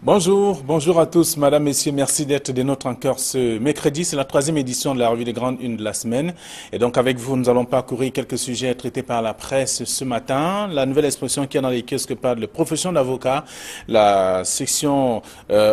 Bonjour à tous, madame, messieurs, merci d'être des nôtres encore ce mercredi. C'est la 3e édition de la revue des grandes unes de la semaine. Et donc avec vous, nous allons parcourir quelques sujets traités par la presse ce matin. La nouvelle expression qui est dans les kiosques parle de profession d'avocat. La section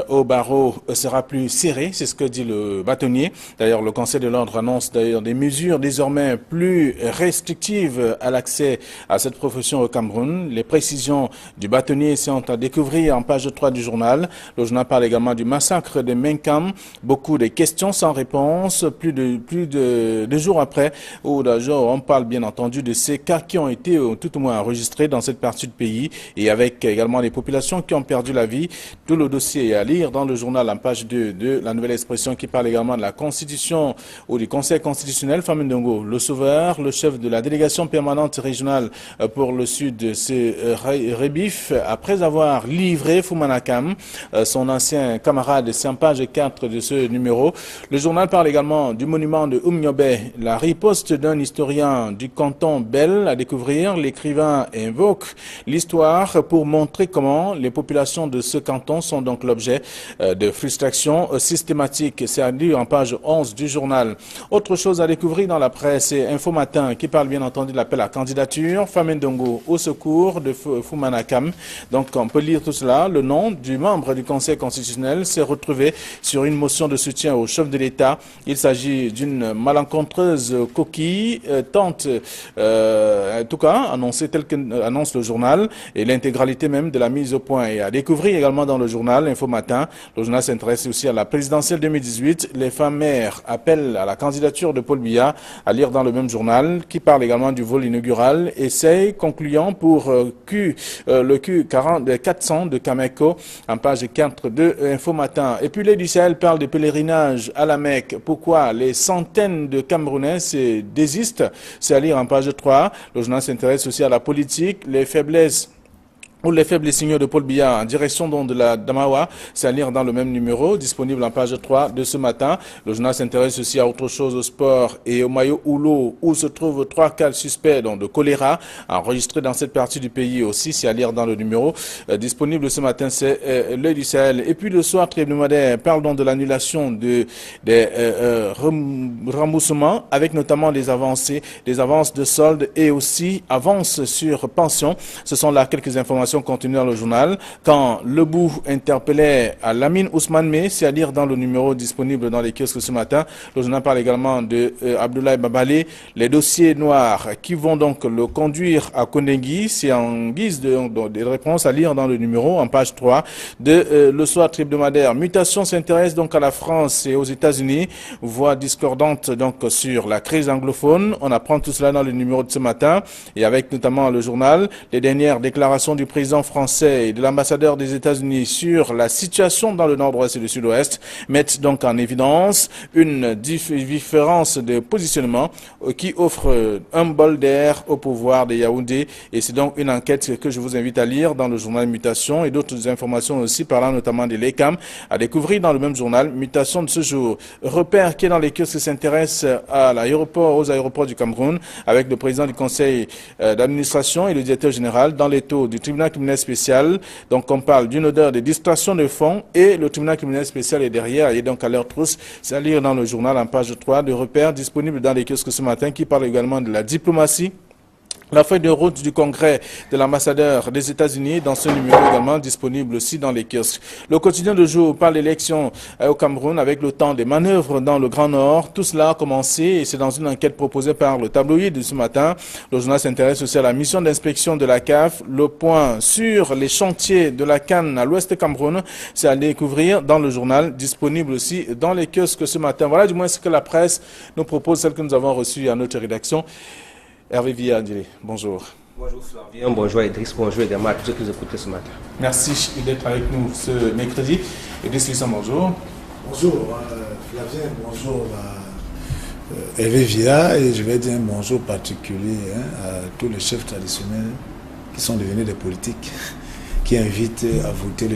au barreau sera plus serrée, c'est ce que dit le bâtonnier. D'ailleurs, le Conseil de l'ordre annonce d'ailleurs des mesures désormais plus restrictives à l'accès à cette profession au Cameroun. Les précisions du bâtonnier sont à découvrir en page 3 du journal. Le journal parle également du massacre de Menkam. Beaucoup de questions sans réponse. Plus de jours après, ou d'un jour, on parle bien entendu de ces cas qui ont été tout au moins enregistrés dans cette partie du pays et avec également les populations qui ont perdu la vie. Tout le dossier est à lire dans le journal en page 2 de la nouvelle expression qui parle également de la Constitution ou du Conseil constitutionnel. Famine Ndongo, le sauveur, le chef de la délégation permanente régionale pour le sud, c'est Rebif, après avoir livré Fumanakam, son ancien camarade, c'est en page 4 de ce numéro. Le journal parle également du monument de Oumniobe, la riposte d'un historien du canton Bel à découvrir. L'écrivain invoque l'histoire pour montrer comment les populations de ce canton sont donc l'objet de frustrations systématiques. C'est à lire en page 11 du journal. Autre chose à découvrir dans la presse, c'est Info Matin qui parle bien entendu de l'appel à candidature. Famine Ndongo au secours de Fumanakam. Donc on peut lire tout cela. Le nom du membre du Conseil constitutionnel s'est retrouvé sur une motion de soutien au chef de l'État. Il s'agit d'une malencontreuse coquille, tente, en tout cas, annoncée telle qu'annonce le journal, et l'intégralité même de la mise au point est à découvrir également dans le journal Info Matin. Le journal s'intéresse aussi à la présidentielle 2018. Les femmes mères appellent à la candidature de Paul Biya, à lire dans le même journal, qui parle également du vol inaugural. Essai concluant pour le Q400 de Kameko, en page 4 de Info Matin. Et puis les du Sahel parlent de pèlerinage à la Mecque. Pourquoi les centaines de Camerounais se désistent? C'est à lire en page 3. Le journal s'intéresse aussi à la politique, les faiblesses ou les faibles signaux de Paul Biya en direction donc de la Damawa, c'est à lire dans le même numéro, disponible en page 3 de ce matin. Le journal s'intéresse aussi à autre chose, au sport et au Mayo Oulo, où se trouvent 3 cas suspects donc, de choléra, enregistrés dans cette partie du pays aussi, c'est à lire dans le numéro. Disponible ce matin, c'est l'œil du Sahel. Et puis le soir hebdomadaire parle donc de l'annulation des remboursements, avec notamment des avances de soldes et aussi avances sur pension. Ce sont là quelques informations continues dans le journal. Quand Lebou interpellait à Lamine Ousmane May, c'est à lire dans le numéro disponible dans les kiosques ce matin. Le journal parle également de Abdoulaye Babale, les dossiers noirs qui vont donc le conduire à Kondengi. C'est en guise de réponses à lire dans le numéro en page 3 de le soir hebdomadaire. Mutation s'intéresse donc à la France et aux États-Unis. Voix discordante donc sur la crise anglophone. On apprend tout cela dans le numéro de ce matin et avec notamment le journal les dernières déclarations du président français et de l'ambassadeur des États-Unis sur la situation dans le nord-ouest et le sud-ouest mettent donc en évidence une différence de positionnement qui offre un bol d'air au pouvoir de Yaoundé. Et c'est donc une enquête que je vous invite à lire dans le journal Mutation et d'autres informations aussi parlant notamment de l'ECAM à découvrir dans le même journal Mutation de ce jour. Repère qui est dans les kiosques s'intéresse à l'aéroport, aux aéroports du Cameroun avec le président du conseil d'administration et le directeur général dans les taux du tribunal criminel spécial. Donc on parle d'une odeur de distraction de fonds et le tribunal criminel spécial est derrière et donc à leur trousse. C'est à lire dans le journal en page 3 de repères disponible dans les kiosques ce matin qui parle également de la diplomatie. La feuille de route du congrès de l'ambassadeur des États-Unis dans ce numéro également disponible aussi dans les kiosques. Le quotidien de jour parle d'élections au Cameroun avec le temps des manœuvres dans le Grand Nord. Tout cela a commencé et c'est dans une enquête proposée par le tabloïd de ce matin. Le journal s'intéresse aussi à la mission d'inspection de la CAF. Le point sur les chantiers de la Cannes à l'ouest Cameroun, c'est à découvrir dans le journal disponible aussi dans les kiosques ce matin. Voilà du moins ce que la presse nous propose, celle que nous avons reçue à notre rédaction. Hervé Villa, bonjour. Bonjour Flavien, bonjour Idriss, bonjour également à tous ceux qui nous écoutent ce matin. Merci d'être avec nous ce mercredi. Idriss Lisson, bonjour. Bonjour Flavien, bonjour Hervé Villa et je vais dire un bonjour particulier à tous les chefs traditionnels qui sont devenus des politiques, qui invitent à voter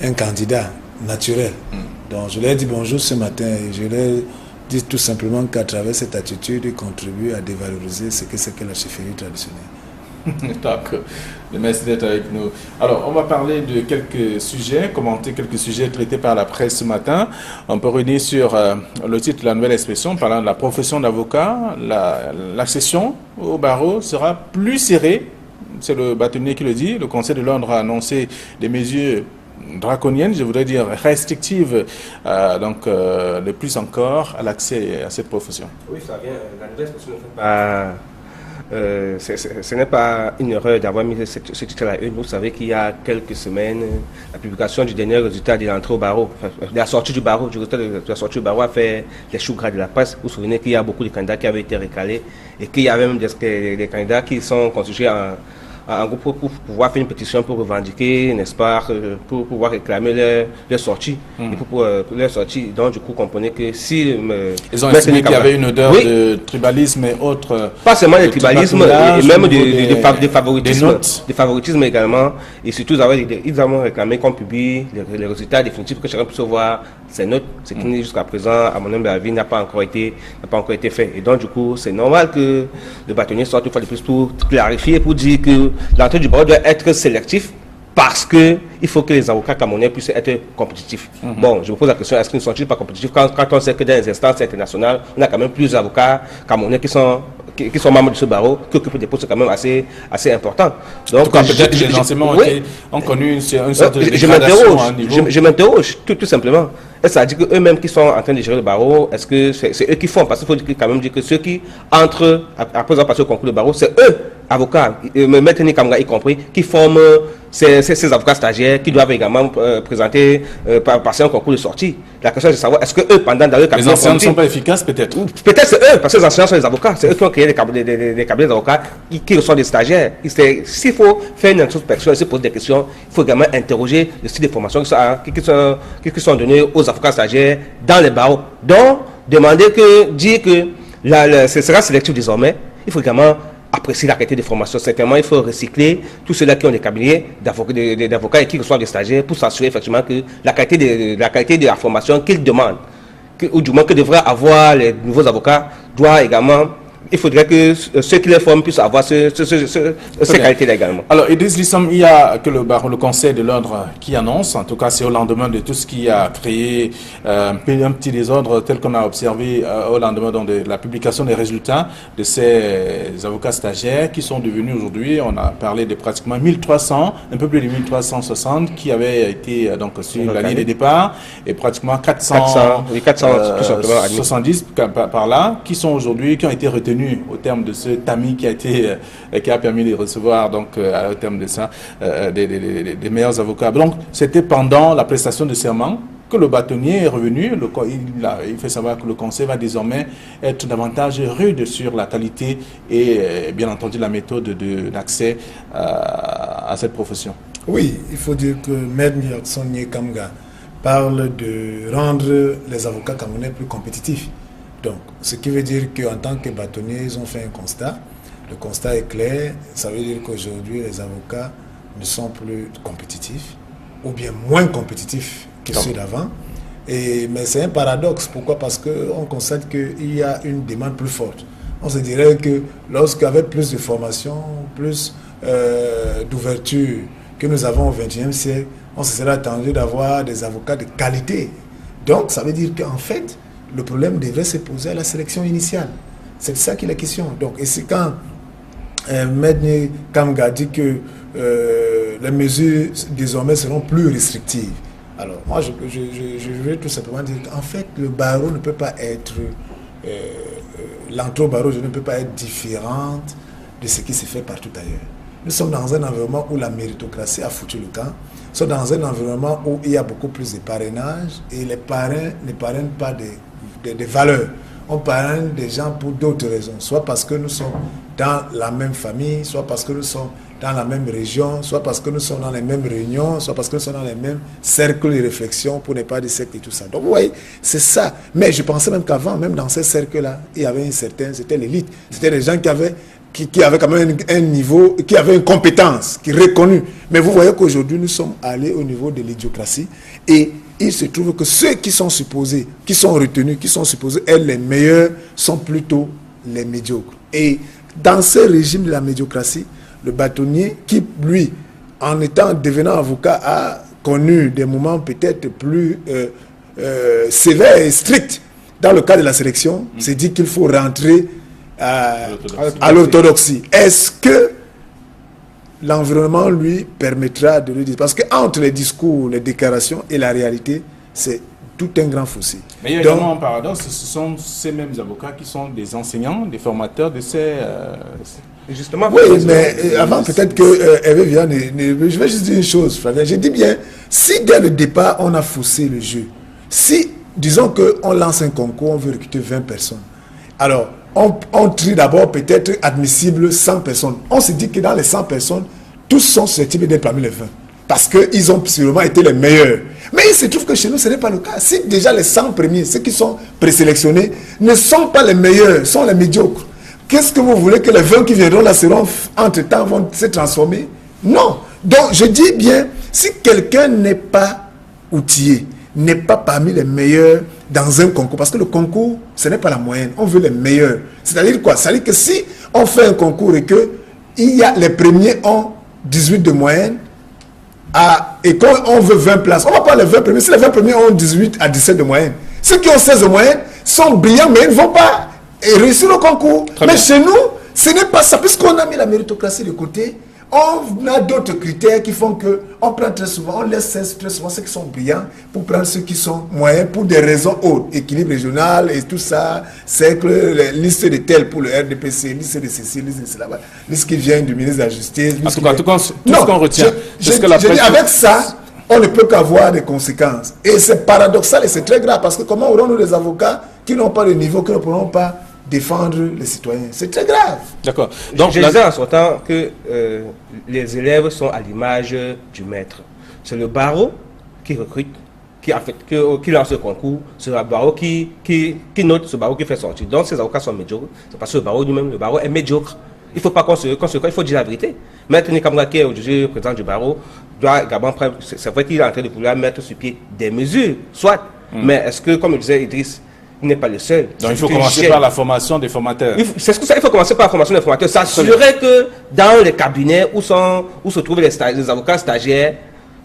un candidat naturel. Donc je leur ai dit bonjour ce matin et je leur dit tout simplement qu'à travers cette attitude, il contribue à dévaloriser ce que c'est que la chefferie traditionnelle. Donc, merci d'être avec nous. Alors, on va parler de quelques sujets, commenter quelques sujets traités par la presse ce matin. On peut revenir sur le titre de la nouvelle expression, parlant de la profession d'avocat. L'accession au barreau sera plus serrée. C'est le bâtonnier qui le dit. Le Conseil de l'ordre a annoncé des mesures draconiennes, je voudrais dire restrictives, de plus encore à l'accès à cette profession. Oui, ça vient. La nouvelle expression ne fait pas. Ce n'est pas une erreur d'avoir mis ce titre à la une. Vous savez qu'il y a quelques semaines, la publication du dernier résultat de l'entrée au barreau, de la sortie du barreau, du résultat de la sortie du barreau a fait les choux gras de la presse. Vous vous souvenez qu'il y a beaucoup de candidats qui avaient été recalés et qu'il y a même des candidats qui sont constitués en groupe pour pouvoir faire une pétition pour revendiquer, n'est-ce pas, pour pouvoir réclamer leur sortie. Et pour leur sortie, donc du coup, comprenez que si... Ils ont estimé qu'il y avait une odeur de tribalisme et autres... Pas seulement de tribalisme, et même de favoritisme également. Et surtout, ils ont réclamé qu'on publie les résultats définitifs, que chacun puisse voir ces notes, ce qui jusqu'à présent, à mon humble avis, n'a pas encore été fait. Et donc, du coup, c'est normal que le bâtonnier sorte une fois de plus pour clarifier, pour dire que l'entrée du barreau doit être sélectif parce qu'il faut que les avocats camerounais puissent être compétitifs. Bon, je me pose la question, est-ce qu'ils ne sont-ils pas compétitifs quand on sait que dans les instances internationales, on a quand même plusieurs avocats camerounais qui sont membres de ce barreau, qui occupent des postes quand même assez importants. Donc, en tout cas, peut-être que les enseignements ont connu une sorte de dégradation à un niveau. Je m'interroge, tout simplement. Et ça dit qu'eux-mêmes qui sont en train de gérer le barreau, est-ce que c'est eux qui font? Parce qu'il faut quand même dire que ceux qui entrent, après avoir passé au concours de barreau, c'est eux, avocats, Maître Nikamga y compris, qui forment ces avocats stagiaires qui doivent également passer un concours de sortie. La question est de savoir, est-ce que eux, pendant dans le cabinet... Les enseignants ne sont pas efficaces, peut-être? Peut-être c'est eux, parce que les enseignants sont les avocats. C'est eux qui ont créé des cabinets d'avocats qui reçoivent des stagiaires. S'il faut faire une introspection et se poser des questions, il faut également interroger le style de formation qui sont donnés aux avocats stagiaires dans les barreaux. Donc, dire que ce sera sélectif désormais, il faut également apprécier la qualité de formation. Certainement, il faut recycler tous ceux-là qui ont des cabinets d'avocats et qui reçoivent des stagiaires pour s'assurer effectivement que la qualité de la formation qu'ils demandent, ou du moins que devraient avoir les nouveaux avocats, doit également... Il faudrait que ceux qui les forment puissent avoir ces qualités-là également. Alors, Idriss Lissam, il y a que le Conseil de l'ordre qui annonce, en tout cas c'est au lendemain de tout ce qui a créé un petit désordre tel qu'on a observé au lendemain de la publication des résultats de ces avocats stagiaires qui sont devenus aujourd'hui, on a parlé de pratiquement 1300, un peu plus de 1360 qui avaient été donc sur la ligne de départ et pratiquement 470 par là qui sont aujourd'hui, qui ont été retenus au terme de ce tamis qui a permis de recevoir donc au terme de ça des meilleurs avocats. Donc c'était pendant la prestation de serment que le bâtonnier est revenu. Il fait savoir que le conseil va désormais être davantage rude sur la qualité et bien entendu la méthode d'accès à cette profession. Oui, il faut dire que Maître Nyakson Nikamga parle de rendre les avocats camerounais plus compétitifs. Donc, ce qui veut dire qu'en tant que bâtonniers, ils ont fait un constat. Le constat est clair. Ça veut dire qu'aujourd'hui, les avocats ne sont plus compétitifs, ou bien moins compétitifs que ceux d'avant. Mais c'est un paradoxe. Pourquoi? Parce qu'on constate qu'il y a une demande plus forte. On se dirait que lorsqu'avec plus de formation, plus d'ouverture que nous avons au XXe siècle, on se serait attendu d'avoir des avocats de qualité. Donc, ça veut dire qu'en fait, le problème devait se poser à la sélection initiale. C'est ça qui est la question. Donc, et c'est quand Maître Kamga dit que les mesures désormais seront plus restrictives. Alors, moi, je veux tout simplement dire qu'en fait, le barreau ne peut pas être... l'entrée au barreau ne peut pas être différente de ce qui se fait partout ailleurs. Nous sommes dans un environnement où la méritocratie a foutu le camp. Nous sommes dans un environnement où il y a beaucoup plus de parrainage et les parrains ne parrainent pas des valeurs. On parraine des gens pour d'autres raisons, soit parce que nous sommes dans la même famille, soit parce que nous sommes dans la même région, soit parce que nous sommes dans les mêmes réunions, soit parce que nous sommes dans les mêmes cercles de réflexion, pour ne pas dire secte et tout ça. Donc vous voyez, c'est ça. Mais je pensais même qu'avant, même dans ces cercles-là, il y avait c'était l'élite. C'était des gens qui avaient quand même un niveau, qui avaient une compétence, qui est reconnue. Mais vous voyez qu'aujourd'hui, nous sommes allés au niveau de l'idiocratie et il se trouve que ceux qui sont supposés, qui sont retenus, qui sont supposés être les meilleurs, sont plutôt les médiocres. Et dans ce régime de la médiocratie, le bâtonnier, qui, lui, devenant avocat, a connu des moments peut-être plus sévères et stricts dans le cas de la sélection, s'est dit qu'il faut rentrer à l'orthodoxie. Est-ce que l'environnement lui permettra de le dire? Parce qu'entre les discours, les déclarations et la réalité, c'est tout un grand fossé. Mais il y a également un paradoxe, ce sont ces mêmes avocats qui sont des enseignants, des formateurs de ces... Justement, oui, mais avant peut-être que Hervé Villa, je vais juste dire une chose, Flavien. J'ai dit bien, si dès le départ on a faussé le jeu, si, disons qu'on lance un concours, on veut recruter 20 personnes, alors on trie d'abord peut-être admissible 100 personnes. On se dit que dans les 100 personnes, tous sont susceptibles d'être parmi les 20. Parce qu'ils ont sûrement été les meilleurs. Mais il se trouve que chez nous, ce n'est pas le cas. Si déjà les 100 premiers, ceux qui sont présélectionnés, ne sont pas les meilleurs, sont les médiocres, qu'est-ce que vous voulez que les 20 qui viendront là seront, entre-temps, vont se transformer? Non. Donc, je dis bien, si quelqu'un n'est pas outillé, n'est pas parmi les meilleurs dans un concours, parce que le concours, ce n'est pas la moyenne, on veut les meilleurs. C'est-à-dire quoi? C'est-à-dire que si on fait un concours et que les premiers ont 18 de moyenne, et qu'on veut 20 places, on va pas les 20 premiers. Si les 20 premiers ont 18 à 17 de moyenne, ceux qui ont 16 de moyenne sont brillants, mais ils ne vont pas réussir le concours. Mais chez nous, ce n'est pas ça. Puisqu'on a mis la méritocratie de côté, on a d'autres critères qui font qu'on prend très souvent, on laisse très souvent ceux qui sont brillants pour prendre ceux qui sont moyens pour des raisons autres, équilibre régional et tout ça, c'est que les listes de tels pour le RDPC, liste de ceci, liste de cela, liste qui vient du ministre de la Justice. En tout cas, tout ce qu'on retient. Avec ça, on ne peut qu'avoir des conséquences. Et c'est paradoxal et c'est très grave parce que comment aurons-nous des avocats qui n'ont pas le niveau, qui ne pourront pas défendre les citoyens? C'est très grave. D'accord. Donc, je disais en sortant que les élèves sont à l'image du maître. C'est le barreau qui recrute, qui lance le concours, c'est le barreau qui note, ce barreau qui fait sortir. Donc, ces avocats sont médiocres. C'est parce que le barreau lui-même, le barreau est médiocre. Il ne faut pas il faut dire la vérité. Maître Nikamga, qui est aujourd'hui président du barreau, doit également prendre, c'est vrai qu'il est en train de vouloir mettre sur pied des mesures, soit. Mais est-ce que, comme le disait Idriss, il n'est pas le seul. Donc il faut commencer par la formation des formateurs. C'est ça, il faut commencer par la formation des formateurs. S'assurer que dans les cabinets où se trouvent les avocats stagiaires,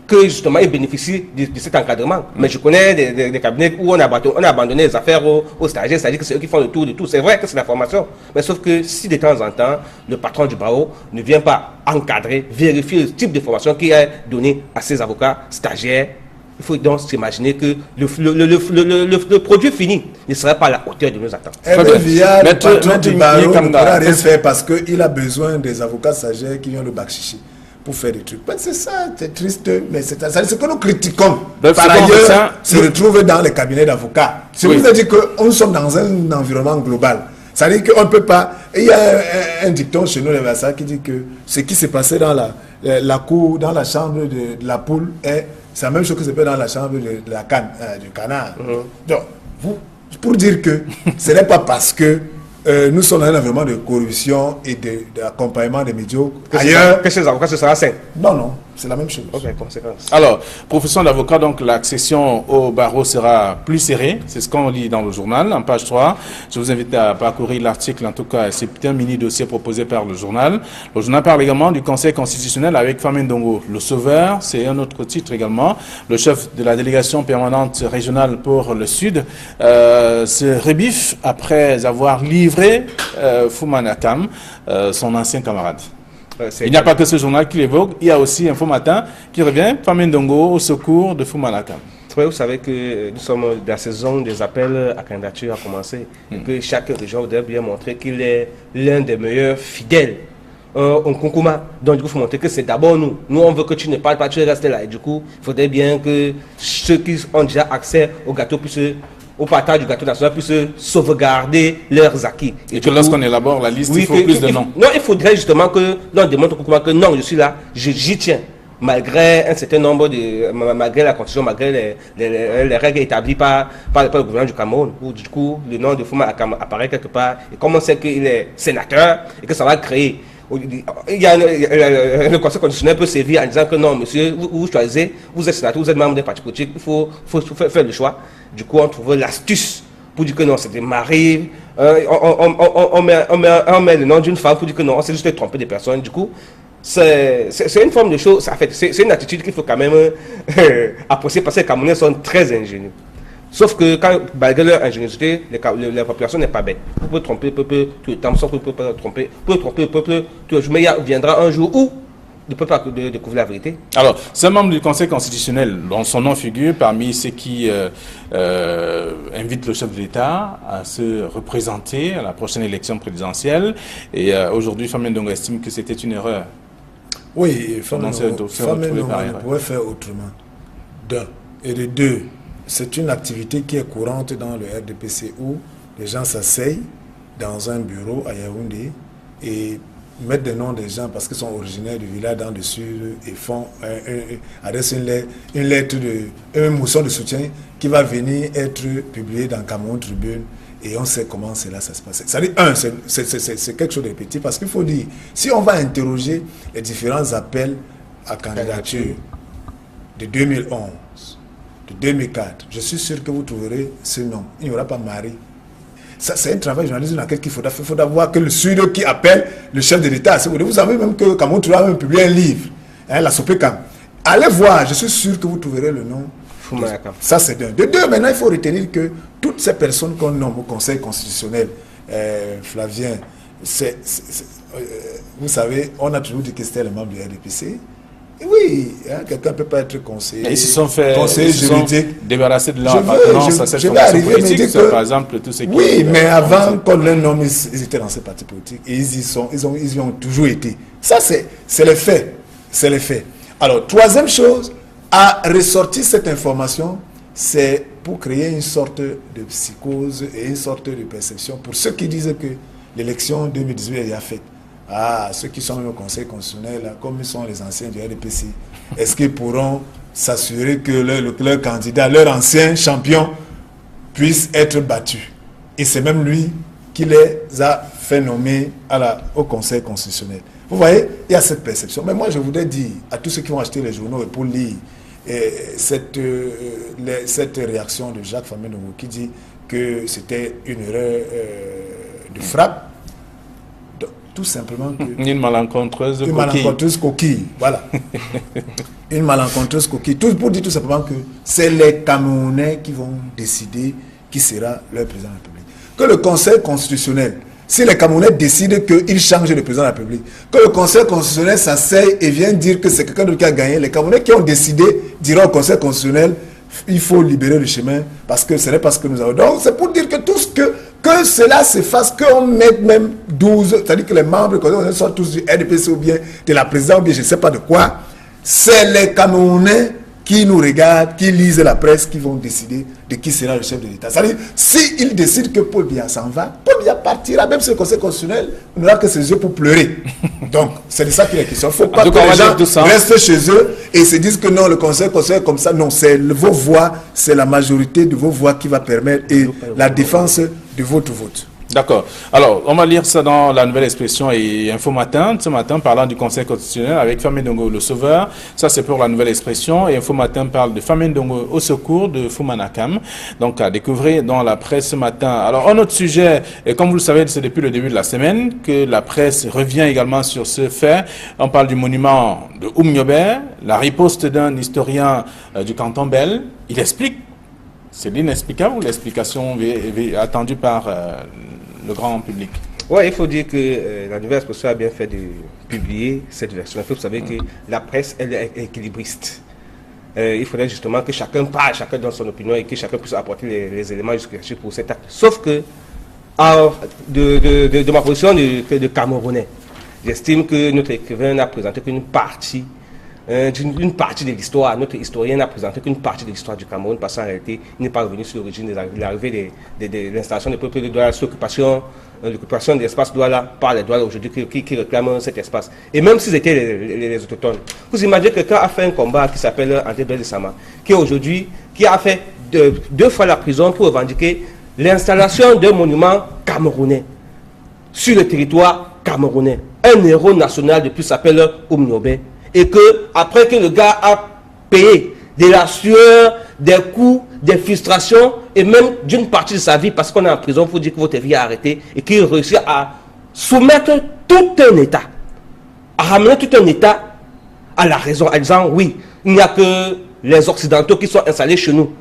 que justement ils bénéficient de cet encadrement. Mais je connais des cabinets où on a abandonné les affaires aux stagiaires, c'est-à-dire que c'est eux qui font le tour de tout. C'est vrai que c'est la formation. Mais sauf que si de temps en temps, le patron du barreau ne vient pas encadrer, vérifier le type de formation qui est donné à ces avocats stagiaires, il faut donc s'imaginer que le produit fini ne sera pas à la hauteur de nos attentes. Hervé Villa, le patron du barreau, ne pourra rien faire parce qu'il a besoin des avocats stagiaires qui viennent le bac chichi pour faire des trucs. C'est ça, c'est triste, mais c'est ce que nous critiquons. Par ailleurs, se retrouve dans les cabinets d'avocats. Je vous ai dit que nous sommes dans un environnement global. Ça veut dire qu'on ne peut pas... Il y a un dicton chez nous, les Vassas, qui dit que ce qui s'est passé dans la cour, dans la chambre de la poule, c'est la même chose que se fait dans la chambre de la canne, du canard. Donc, pour dire que ce n'est pas parce que nous sommes dans un environnement de corruption et d'accompagnement des médiocres. Ailleurs, que ces avocats, ce sera sain. Non, c'est la même chose. Ok, conséquence. Alors, profession d'avocat, donc l'accession au barreau sera plus serrée. C'est ce qu'on lit dans le journal, en page 3. Je vous invite à parcourir l'article, en tout cas, c'est un mini-dossier proposé par le journal. Le journal parle également du Conseil constitutionnel avec Famé Ndongo. Le sauveur, c'est un autre titre également. Le chef de la délégation permanente régionale pour le Sud se rebiffe après avoir livré Foumanakam, son ancien camarade. Il n'y a pas que ce journal qui l'évoque, il y a aussi Info Matin qui revient, Famé Ndongo au secours de Foumanakam. Vous savez que nous sommes dans la saison des appels à candidature a commencé, et que chaque région voudrait bien montrer qu'il est l'un des meilleurs fidèles. On concourt. Donc du coup, il faut montrer que c'est d'abord nous. Nous, on veut que tu ne parles pas, tu restes là. Et du coup, il faudrait bien que ceux qui ont déjà accès au gâteau puissent, au partage du gâteau national, puissent sauvegarder leurs acquis. Et que lorsqu'on élabore la liste, il faut plus de noms. Non, il faudrait justement que l'on démontre au concours que non, je suis là, j'y tiens. Malgré un certain nombre malgré la constitution, malgré les règles établies par le gouvernement du Cameroun, où du coup le nom de Fouma apparaît quelque part, et comme on sait qu'il est sénateur et que ça va créer, le Conseil constitutionnel peut servir en disant que non, monsieur, vous choisissez, vous êtes sénateur, vous êtes membre d'un parti politique, il faut faire le choix. Du coup, on trouve l'astuce pour dire que non, c'est des maris, on met le nom d'une femme pour dire que non, on s'est juste trompé des personnes. Du coup, c'est une forme de chose, en fait, c'est une attitude qu'il faut quand même apprécier parce que les Camerounais sont très ingénieux. Sauf que quand, malgré leur ingéniosité, la population n'est pas bête. Vous pouvez tromper le peuple tout le temps, vous pouvez tromper le peuple tout le jour, mais il viendra un jour où le peuple a de découvrir la vérité. Alors, c'est un membre du Conseil constitutionnel dont son nom figure parmi ceux qui invitent le chef de l'État à se représenter à la prochaine élection présidentielle. Et aujourd'hui, Famien Ndongo estime que c'était une erreur. Oui, Famien Ndongo pourrait faire autrement. D'un. Et de deux, c'est une activité qui est courante dans le RDPC où les gens s'asseyent dans un bureau à Yaoundé et mettent des noms des gens parce qu'ils sont originaires du village dans le sud et font adressent une lettre une motion de soutien qui va venir être publiée dans Cameroun Tribune et on sait comment cela ça se passe. C'est-à-dire, c'est quelque chose de petit parce qu'il faut dire, si on va interroger les différents appels à candidature de 2011, de 2004, je suis sûr que vous trouverez ce nom. Il n'y aura pas Marie. Ça, c'est un travail journaliste dans lequel il faudra voir que le Sud qui appelle le chef de l'État. Vous savez même que Cameroun a même publié un livre, hein, la Sopekam. Allez voir, je suis sûr que vous trouverez le nom. Ça, c'est d'un. De deux, maintenant, il faut retenir que toutes ces personnes qu'on nomme au Conseil constitutionnel, Flavien, vous savez, on a toujours dit que c'était le membre du RDPC. Oui, hein, quelqu'un ne peut pas être conseiller. Ils se sont fait débarrasser de leur appartenance à cette formation politique, par exemple, tout ce qui... Oui, mais avant qu'on les nomme, ils étaient dans ces partis politiques et ils y ont toujours été. Ça, c'est les faits. C'est les faits. Alors, troisième chose, à ressortir cette information, c'est pour créer une sorte de psychose et une sorte de perception pour ceux qui disent que l'élection 2018 est déjà faite. Ah, ceux qui sont au Conseil constitutionnel, là, comme ils sont les anciens du RDPC, est-ce qu'ils pourront s'assurer que leur candidat, leur ancien champion, puisse être battu? Et c'est même lui qui les a fait nommer au Conseil constitutionnel. Vous voyez, il y a cette perception. Mais moi, je voudrais dire à tous ceux qui vont acheter les journaux et pour lire cette réaction de Jacques Famien Ndongo qui dit que c'était une erreur de frappe. Tout simplement que... Une malencontreuse coquille. Une malencontreuse coquille, voilà. Une malencontreuse coquille. Tout pour dire tout simplement que c'est les Camerounais qui vont décider qui sera leur président de la République. Que le Conseil constitutionnel, si les Camerounais décident qu'ils changent de président de la République, que le Conseil constitutionnel s'asseye et vient dire que c'est quelqu'un d'autre qui a gagné, les Camerounais qui ont décidé diront au Conseil constitutionnel il faut libérer le chemin parce que ce n'est pas ce que nous avons. Donc c'est pour dire que tout ce que cela se fasse, qu'on mette même 12, c'est-à-dire que les membres sont tous du RDPC ou bien de la présidence ou bien je ne sais pas de quoi, c'est les Camerounais qui nous regardent, qui lisent la presse, qui vont décider de qui sera le chef de l'État. C'est-à-dire, s'ils décident que Paul Biya s'en va, Paul Biya partira, même si le Conseil constitutionnel n'aura que ses yeux pour pleurer. Donc, c'est de ça qu'il est question. Il ne faut pas que les gens restent chez eux et se disent que non, le Conseil constitutionnel comme ça. Non, c'est vos voix, c'est la majorité de vos voix qui va permettre et la défense de votre vote. D'accord. Alors, on va lire ça dans la Nouvelle Expression et Info Matin. Ce matin, parlant du Conseil constitutionnel avec Famien Ndongo, le sauveur. Ça, c'est pour la Nouvelle Expression. Et Info Matin parle de Famien Ndongo au secours de Fumanakam. Donc, à découvrir dans la presse ce matin. Alors, un autre sujet, et comme vous le savez, c'est depuis le début de la semaine que la presse revient également sur ce fait. On parle du monument de Oumniobé, la riposte d'un historien du canton Bel. Il explique, c'est l'inexplicable ou l'explication attendue par le grand public? Oui, il faut dire que la Nouvelle Expression a bien fait de publier cette version. Vous savez que la presse, elle est équilibriste. Il faudrait justement que chacun parle, chacun donne son opinion et que chacun puisse apporter les éléments justificatifs pour cet acte. Sauf que, de ma position de Camerounais, j'estime que notre écrivain n'a présenté qu'une partie de l'histoire. Notre historien n'a présenté qu'une partie de l'histoire du Cameroun parce qu'en réalité, il n'est pas revenu sur l'origine de l'arrivée de l'installation des peuples de Douala, l'occupation de l'espace Douala par les Douala aujourd'hui qui réclament cet espace. Et même s'ils étaient les autochtones, vous imaginez que quelqu'un a fait un combat qui s'appelle André Bel-Sama, qui a fait 2 fois la prison pour revendiquer l'installation d'un monument camerounais sur le territoire camerounais. Un héros national depuis s'appelle Oumniobé. Et que après que le gars a payé de la sueur, des coups, des frustrations et même d'une partie de sa vie parce qu'on est en prison pour dire que votre vie a arrêté et qu'il réussit à soumettre tout un État à ramener tout un État à la raison, en disant oui, il n'y a que les Occidentaux qui sont installés chez nous.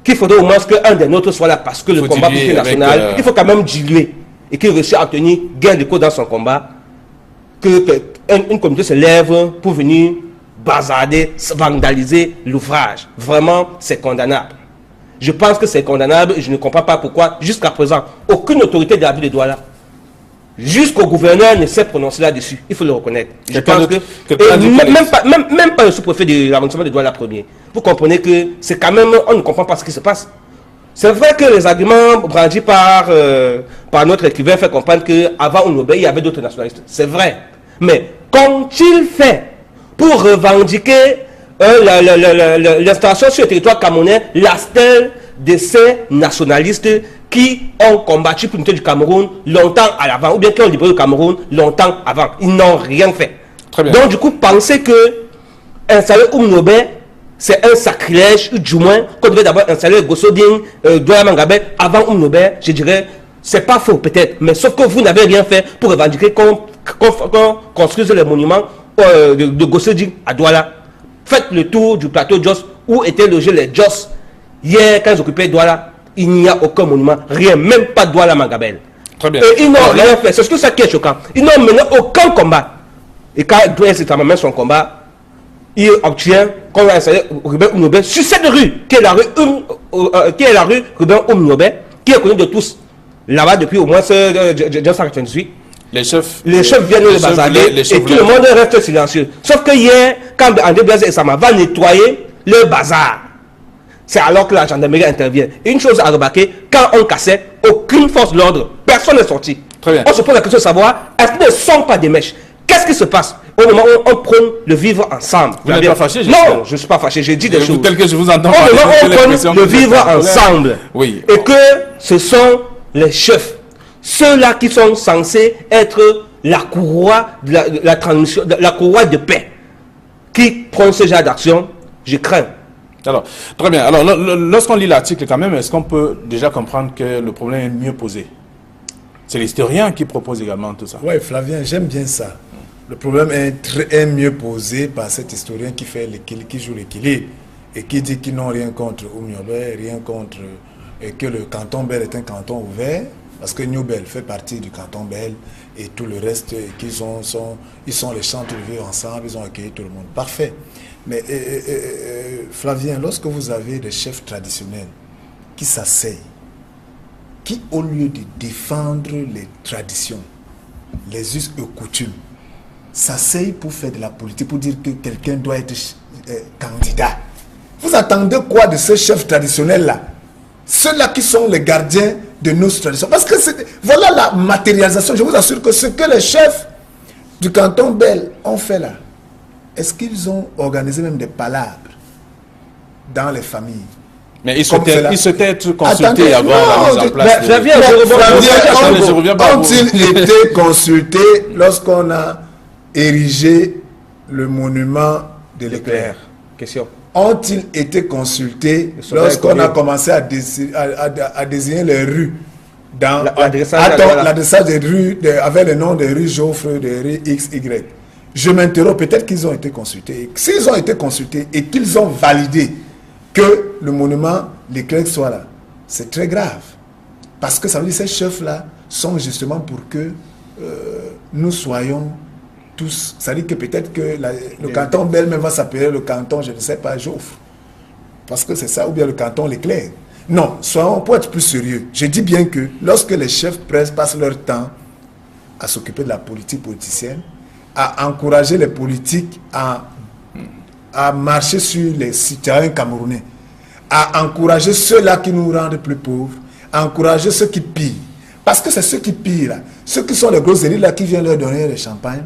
Qu'il faudrait au moins qu'un des nôtres soit là parce que le combat politique national, il faut quand même diluer et qu'il réussisse à tenir gain de cause dans son combat, qu'une communauté se lève pour venir bazarder, vandaliser l'ouvrage. Vraiment, c'est condamnable. Je pense que c'est condamnable et je ne comprends pas pourquoi, jusqu'à présent, aucune autorité de la ville de Douala, jusqu'au gouverneur ne s'est prononcé là-dessus. Il faut le reconnaître. Je pense même pas le sous-préfet de l'arrondissement de Douala premier. Vous comprenez que c'est quand même, on ne comprend pas ce qui se passe. C'est vrai que les arguments brandis par notre écrivain fait comprendre qu'avant Ounobé, il y avait d'autres nationalistes. C'est vrai. Mais qu'ont-ils fait pour revendiquer l'installation sur le territoire camerounais, la stèle de ces nationalistes qui ont combattu pour l'unité du Cameroun longtemps à l'avant, ou bien qui ont libéré le Cameroun longtemps avant. Ils n'ont rien fait. Très bien. Donc du coup, penser que installer Ounobé, c'est un sacrilège, ou du moins qu'on devait d'abord installer Gossoding, Douala Mangabé avant Ounobé, je dirais, c'est pas faux peut-être, mais sauf que vous n'avez rien fait pour revendiquer qu'on construise les monuments de Gossoding à Douala. Faites le tour du plateau Jos où étaient logés les Jos hier quand ils occupaient Douala. Il n'y a aucun monument, rien, même pas Douala Mangabel. Très bien. Et ils n'ont rien fait, c'est ça qui est choquant. Ils n'ont mené aucun combat. Et quand Douala s'est mené son combat, il obtient qu'on va installer Ruben Oumnobé sur cette rue, qui est la rue Ruben Oumnobé, qui est connue de tous là-bas depuis au moins 1998. Les chefs viennent le bazarder et tout le monde reste silencieux. Sauf que hier, quand André Blaise et Sama va nettoyer le bazar, c'est alors que la gendarmerie intervient. Une chose à remarquer, quand on cassait, aucune force de l'ordre, personne n'est sorti. Très bien. On se pose la question de savoir, est-ce qu'ils ne sont pas des mèches? Qu'est-ce qui se passe au moment où on prône le vivre ensemble? Vous n'êtes pas fâché? Non, je ne suis pas fâché, j'ai dit des choses. Tel que je vous entends. Au moment où on prône le vivre ensemble, oui. Et que ce sont les chefs, ceux-là qui sont censés être la courroie de la transmission, la courroie de paix, qui prennent ce genre d'action, je crains. Alors, très bien. Alors, lorsqu'on lit l'article quand même, est-ce qu'on peut déjà comprendre que le problème est mieux posé? C'est l'historien qui propose également tout ça. Oui, Flavien, j'aime bien ça. Le problème est mieux posé par cet historien qui joue l'équilibre et qui dit qu'ils n'ont rien contre Oumnobé, rien contre, et que le canton Bel est un canton ouvert, parce que Newbel fait partie du canton Bel et tout le reste, ils sont les chantres de vivre ensemble, ils ont accueilli tout le monde. Parfait. Mais Flavien, lorsque vous avez des chefs traditionnels qui s'asseyent, qui au lieu de défendre les traditions, les us et coutumes, s'asseyent pour faire de la politique, pour dire que quelqu'un doit être candidat. Vous attendez quoi de ces chefs traditionnels-là? Ceux-là qui sont les gardiens de nos traditions. Parce que voilà la matérialisation. Je vous assure que ce que les chefs du canton Bel ont fait là, est-ce qu'ils ont organisé même des palabres dans les familles? Mais ils s'étaient être consultés avant la mise en place. Ont-ils été consultés lorsqu'on a érigé le monument de l'éclair? Question. Ont-ils été consultés lorsqu'on a commencé à désigner les rues dans l'adressage des rues avec le nom des rues Joffre, des rues X, Y? Je m'interroge, peut-être qu'ils ont été consultés. S'ils ont été consultés et qu'ils ont validé que le monument, l'éclair soit là, c'est très grave. Parce que ça veut dire que ces chefs-là sont justement pour que nous soyons tous. Ça veut dire que peut-être que le canton Bel même va s'appeler le canton, je ne sais pas, Joffre. Parce que c'est ça, ou bien le canton l'éclair. Non, soyons, pour être plus sérieux, je dis bien que lorsque les chefs passent leur temps à s'occuper de la politique politicienne, à encourager les politiques à marcher sur les citoyens camerounais, à encourager ceux-là qui nous rendent plus pauvres, à encourager ceux qui pillent. Parce que c'est ceux qui pillent là, ceux qui sont les grosses élites là, qui viennent leur donner le champagne,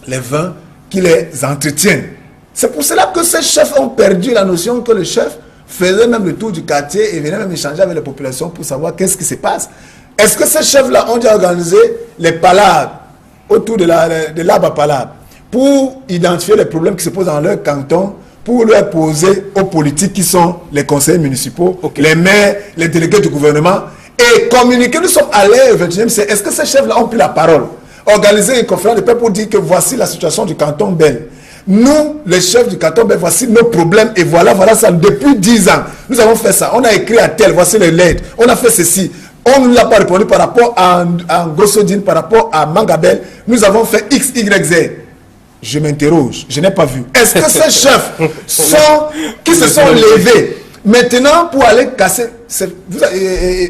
les vins, qui les entretiennent. C'est pour cela que ces chefs ont perdu la notion que le chef faisait même le tour du quartier et venait même échanger avec les populations pour savoir qu'est-ce qui se passe. Est-ce que ces chefs-là ont déjà organisé les palabres autour de l'arbre à palabres pour identifier les problèmes qui se posent dans leur canton, pour leur poser aux politiques qui sont les conseillers municipaux, les maires, les délégués du gouvernement, et communiquer? Nous sommes à l'ère 21e siècle. Est-ce que ces chefs-là ont pris la parole organiser une conférence de paix pour dire que voici la situation du canton Bel. Nous, les chefs du canton Bel, voici nos problèmes et voilà ça. Depuis 10 ans, nous avons fait ça. On a écrit à tel, voici les lettres. On a fait ceci. On ne nous l'a pas répondu par rapport à Grossodine, par rapport à Mangabel. Nous avons fait X, Y, Z. Je m'interroge, je n'ai pas vu. Est-ce que ces chefs qui se sont levés maintenant pour aller casser...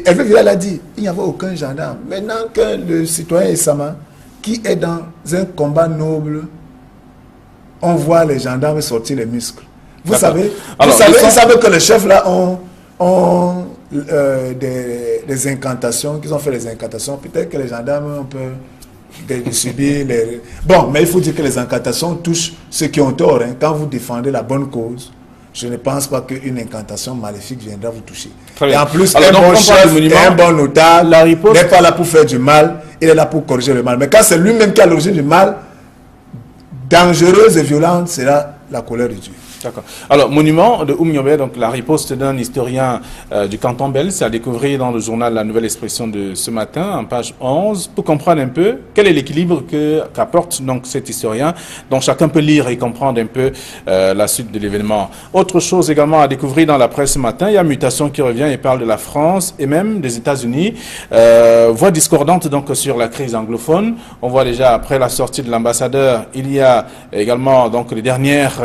Hervé Villal a dit, il n'y avait aucun gendarme. Maintenant que le citoyen Essama, qui est dans un combat noble, on voit les gendarmes sortir les muscles. Vous savez, ils savent que les chefs là ont des incantations, qu'ils ont fait des incantations. Peut-être que les gendarmes ont peur de subir les... Bon, mais il faut dire que les incantations touchent ceux qui ont tort. Hein. Quand vous défendez la bonne cause, je ne pense pas qu'une incantation maléfique viendra vous toucher. Et en plus, un bon chef et un bon notable n'est pas là pour faire du mal, il est là pour corriger le mal. Mais quand c'est lui-même qui a l'origine du mal, dangereuse et violente sera la colère de Dieu. D'accord. Alors, monument de Oumniobé, donc la riposte d'un historien du canton Bel, c'est à découvrir dans le journal La Nouvelle Expression de ce matin, en page 11, pour comprendre un peu quel est l'équilibre qu'apporte donc cet historien, dont chacun peut lire et comprendre un peu la suite de l'événement. Autre chose également à découvrir dans la presse ce matin, il y a Mutation qui revient et parle de la France et même des États-Unis. Voix discordante donc sur la crise anglophone. On voit déjà après la sortie de l'ambassadeur, il y a également donc les dernières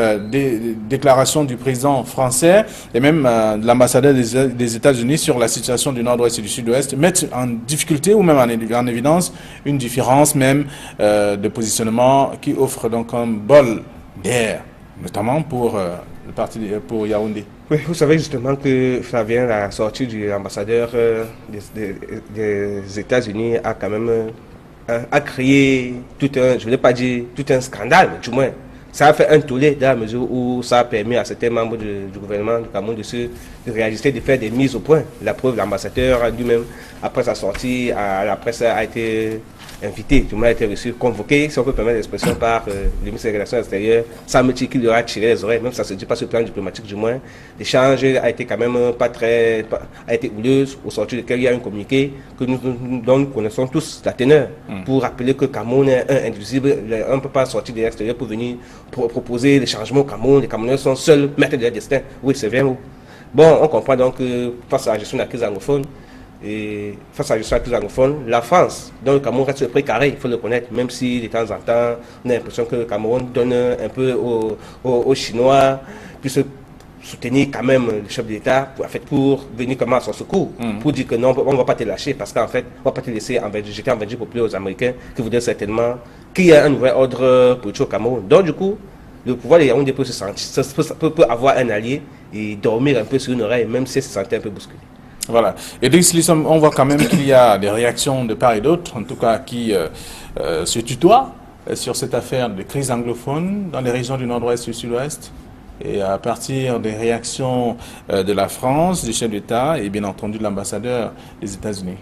déclaration du président français et même de l'ambassadeur des États-Unis sur la situation du nord-ouest et du sud-ouest mettent en difficulté ou même en évidence une différence même de positionnement qui offre donc un bol d'air, notamment pour le parti pour Yaoundé. Oui, vous savez justement que Flavien, la sortie de l'ambassadeur des États-Unis a quand même a créé tout un, je ne vais pas dire tout un scandale, mais du moins ça a fait un tollé dans la mesure où ça a permis à certains membres du gouvernement du Cameroun de réajuster, de faire des mises au point. La preuve, l'ambassadeur lui-même, après sa sortie, la presse a été invité, tout le monde a été reçu, convoqué, si on peut permettre l'expression, par le ministre des Relations extérieures, sans me dire qu'il leur a tiré les oreilles, même ça ne se dit pas sur le plan diplomatique du moins. L'échange a été quand même a été houleuse, au sortir duquel il y a un communiqué dont nous connaissons tous la teneur, pour rappeler que le Cameroun est indivisible, on ne peut pas sortir de l'extérieur pour venir proposer des changements au Cameroun, les Camerounais sont seuls maîtres de leur destin. Oui, c'est vrai. Bon, on comprend donc que face à la gestion de la crise anglophone, et face à la gestion de la crise anglophone, la France, dont le Cameroun reste précaré, il faut le connaître, même si de temps en temps, on a l'impression que le Cameroun donne un peu aux Chinois, puisse soutenir quand même le chef de l'État pour venir comment à son secours, pour dire que non, on ne va pas te lâcher, parce qu'en fait, on ne va pas te laisser jeter en Belgique populaire aux Américains, qui voudraient certainement qu'il y ait un nouvel ordre politique au Cameroun. Donc du coup, le pouvoir des Yaoundé peut se sentir, peut avoir un allié et dormir un peu sur une oreille, même si se sentait un peu bousculé. Voilà. Et donc, on voit quand même qu'il y a des réactions de part et d'autre, en tout cas qui se tutoient sur cette affaire de crise anglophone dans les régions du nord-ouest et du sud-ouest. Et à partir des réactions de la France, du chef d'État et bien entendu de l'ambassadeur des États-Unis.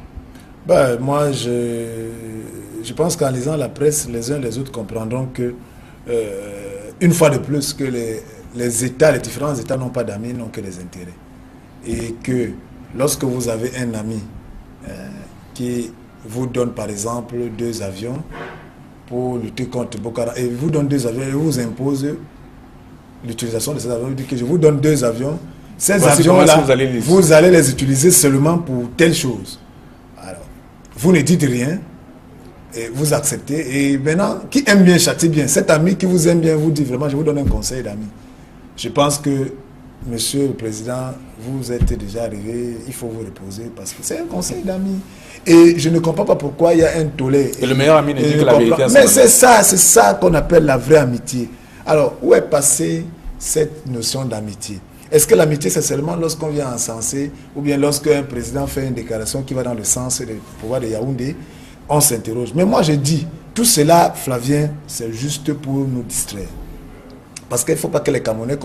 Moi, je pense qu'en lisant la presse, les uns les autres comprendront que, une fois de plus, que les États, les différents États n'ont pas d'amis, n'ont que des intérêts. Et que lorsque vous avez un ami qui vous donne par exemple 2 avions pour lutter contre Boko Haram, et vous donne 2 avions et vous impose l'utilisation de ces avions, il dit que je vous donne 2 avions, ces avions-là, vous allez les utiliser seulement pour telle chose. Alors, vous ne dites rien, et vous acceptez, et maintenant, qui aime bien châtie bien. Cet ami qui vous aime bien vous dit vraiment, je vous donne un conseil d'ami. Je pense que, Monsieur le Président, vous êtes déjà arrivé, il faut vous reposer, parce que c'est un conseil d'ami. Et je ne comprends pas pourquoi il y a un tollé. Et le meilleur ami ne dit que la vérité. Mais c'est ça qu'on appelle la vraie amitié. Alors, où est passée cette notion d'amitié? Est-ce que l'amitié, c'est seulement lorsqu'on vient encenser, ou bien lorsqu'un président fait une déclaration qui va dans le sens du pouvoir de Yaoundé, on s'interroge. Mais moi, je dis, tout cela, Flavien, c'est juste pour nous distraire. Parce qu'il ne faut pas que les Camerounais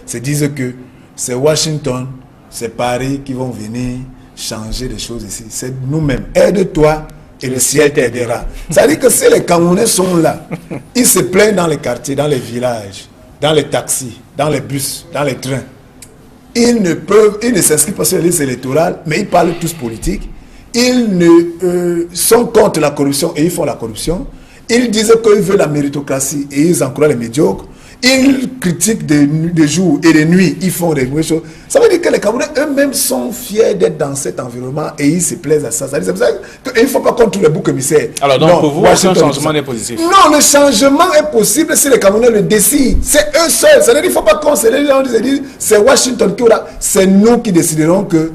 se disent que c'est Washington, c'est Paris qui vont venir changer les choses ici. C'est nous-mêmes. Aide-toi et le ciel t'aidera. Ça veut dire que si les Camerounais sont là, ils se plaignent dans les quartiers, dans les villages, dans les taxis, dans les bus, dans les trains. Ils ne s'inscrivent pas sur la liste électorale, mais ils parlent tous politique. ils sont contre la corruption et ils font la corruption. Ils disent qu'ils veulent la méritocratie et ils encouragent les médiocres. Ils critiquent des jours et des nuits, ils font des mauvaises choses. Ça veut dire que les Camerounais eux-mêmes sont fiers d'être dans cet environnement et ils se plaisent à ça. C'est pour ça qu'il ne faut pas contre le bouc émissaire. Alors donc pour vous, un changement n'est positif? Non, le changement est possible si les Camerounais le décident. C'est eux seuls. Ça veut dire qu'il ne faut pas conseiller les gens, c'est Washington qui aura. C'est nous qui déciderons que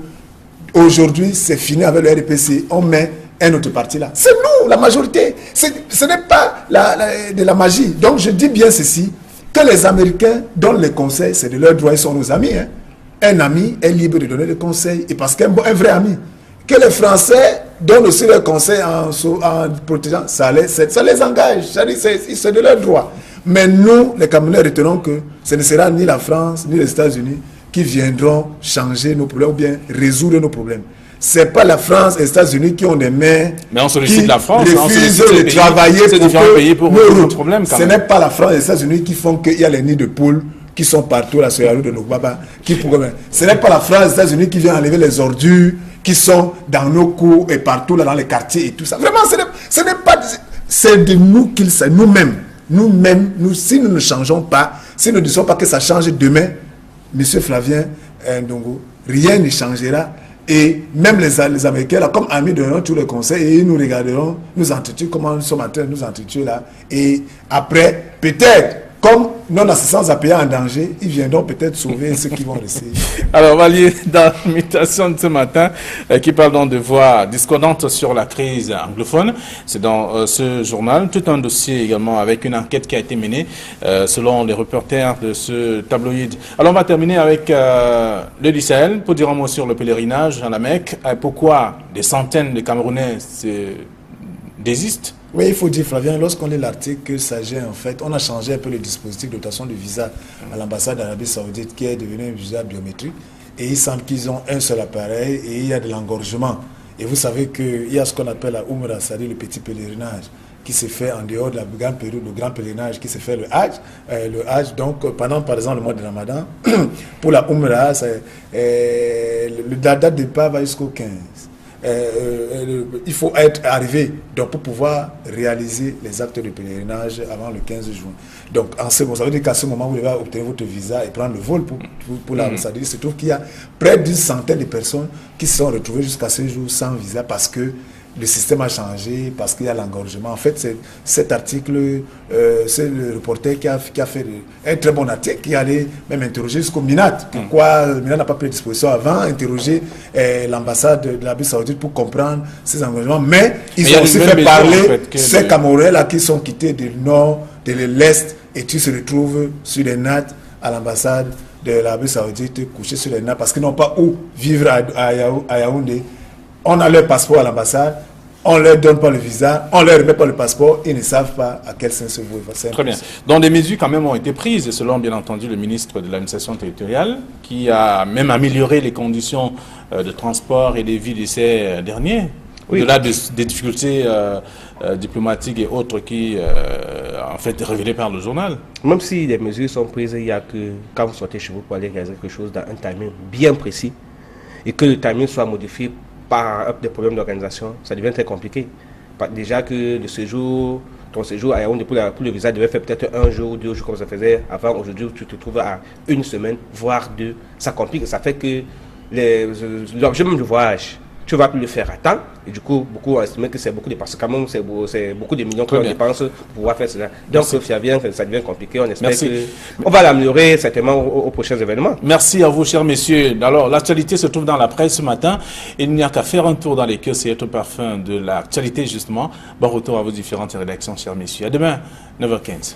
aujourd'hui c'est fini avec le RPC. On met un autre parti là. C'est nous, la majorité. Ce n'est pas de la magie. Donc je dis bien ceci. Que les Américains donnent les conseils, c'est de leur droit, ils sont nos amis. Hein. Un ami est libre de donner des conseils, et parce qu'un vrai ami. Que les Français donnent aussi leurs conseils en protégeant, ça les engage, c'est de leur droit. Mais nous, les Camerounais, retenons que ce ne sera ni la France, ni les États-Unis qui viendront changer nos problèmes ou bien résoudre nos problèmes. C'est pas la France et les États-Unis qui ont des mains. Mais on sollicite la France, refusent de travailler pour résoudre le problème. Ce n'est pas la France et les États-Unis qui font qu'il y a les nids de poules qui sont partout là sur la route de nos babas. Ce n'est pas la France et les États-Unis qui viennent enlever les ordures qui sont dans nos cours et partout là dans les quartiers et tout ça. Vraiment, ce n'est pas. C'est de nous qu'ils savent, nous-mêmes. Nous-mêmes, si nous ne changeons pas, si nous ne disons pas que ça change demain, M. Flavien Ndongo, rien ne changera. Et même les Américains, là, comme amis, donneront tous les conseils et ils nous regarderont, nous entretuer comment nous sommes en train de nous entretuer là. Et après, peut-être, comme non-assistance à payer en danger, ils viendront peut-être sauver ceux qui vont rester. Alors, on va lire dans l'imitation de ce matin, qui parle donc de voix discordantes sur la crise anglophone. C'est dans ce journal, tout un dossier également avec une enquête qui a été menée selon les reporters de ce tabloïd. Alors, on va terminer avec le Sahel pour dire un mot sur le pèlerinage à la Mecque. Pourquoi des centaines de Camerounais désistent? Oui, il faut dire, Flavien, lorsqu'on lit l'article que s'agit, en fait, on a changé un peu le dispositif de dotation de visa à l'ambassade d'Arabie Saoudite qui est devenu un visa biométrique. Et il semble qu'ils ont un seul appareil et il y a de l'engorgement. Et vous savez qu'il y a ce qu'on appelle la Umrah, c'est-à-dire le petit pèlerinage qui se fait en dehors de la grande période, le grand pèlerinage qui se fait le Hajj. Donc, pendant, par exemple, le mois de Ramadan, pour la Umrah, la date de départ va jusqu'au 15. Il faut être arrivé donc, pour pouvoir réaliser les actes de pèlerinage avant le 15 juin. Donc, en ce moment, ça veut dire qu'à ce moment, vous devez obtenir votre visa et prendre le vol pour la ça se trouve qu'il y a près d'une centaine de personnes qui se sont retrouvées jusqu'à ce jour sans visa parce que le système a changé, parce qu'il y a l'engorgement. En fait, cet article, c'est le reporter qui a fait un très bon article, qui allait même interroger jusqu'au Minat. Pourquoi Minat n'a pas pris disposition avant, interroger l'ambassade de l'Arabie Saoudite pour comprendre ces engagements. Mais ils ont aussi fait parler ces Camerounais-là qui sont quittés du nord, de l'est, et qui se retrouvent sur les nattes à l'ambassade de l'Arabie Saoudite, couchés sur les nattes, parce qu'ils n'ont pas où vivre à Yaoundé. On a leur passeport à l'ambassade, on ne leur donne pas le visa, on ne leur remet pas le passeport, ils ne savent pas à quel sens se vouer. Très bien. Donc des mesures quand même ont été prises, selon bien entendu le ministre de l'administration territoriale, qui a même amélioré les conditions de transport et de vie de ces derniers, oui. Au-delà des difficultés diplomatiques et autres qui, en fait, révélées par le journal. Même si les mesures sont prises, il y a que quand vous sortez chez vous pour aller réaliser quelque chose dans un timing bien précis, et que le timing soit modifié par des problèmes d'organisation, ça devient très compliqué. Déjà que ton séjour à Yaoundé pour le visa devait faire peut-être 1 jour ou 2 jours comme ça faisait avant. Aujourd'hui, tu te trouves à 1 semaine, voire 2. Ça complique, ça fait que l'objet même du voyage, tu ne vas plus le faire à temps. Et du coup, beaucoup ont estimé que c'est beaucoup de dépenses. Quand même, c'est beaucoup de millions qu'on dépense pour pouvoir faire cela. Donc, ça devient compliqué. On espère qu'on va l'améliorer certainement aux prochains événements. Merci à vous, chers messieurs. Alors, l'actualité se trouve dans la presse ce matin. Il n'y a qu'à faire un tour dans les kiosques et être parfum de l'actualité, justement. Bon retour à vos différentes rédactions, chers messieurs. À demain, 9h15.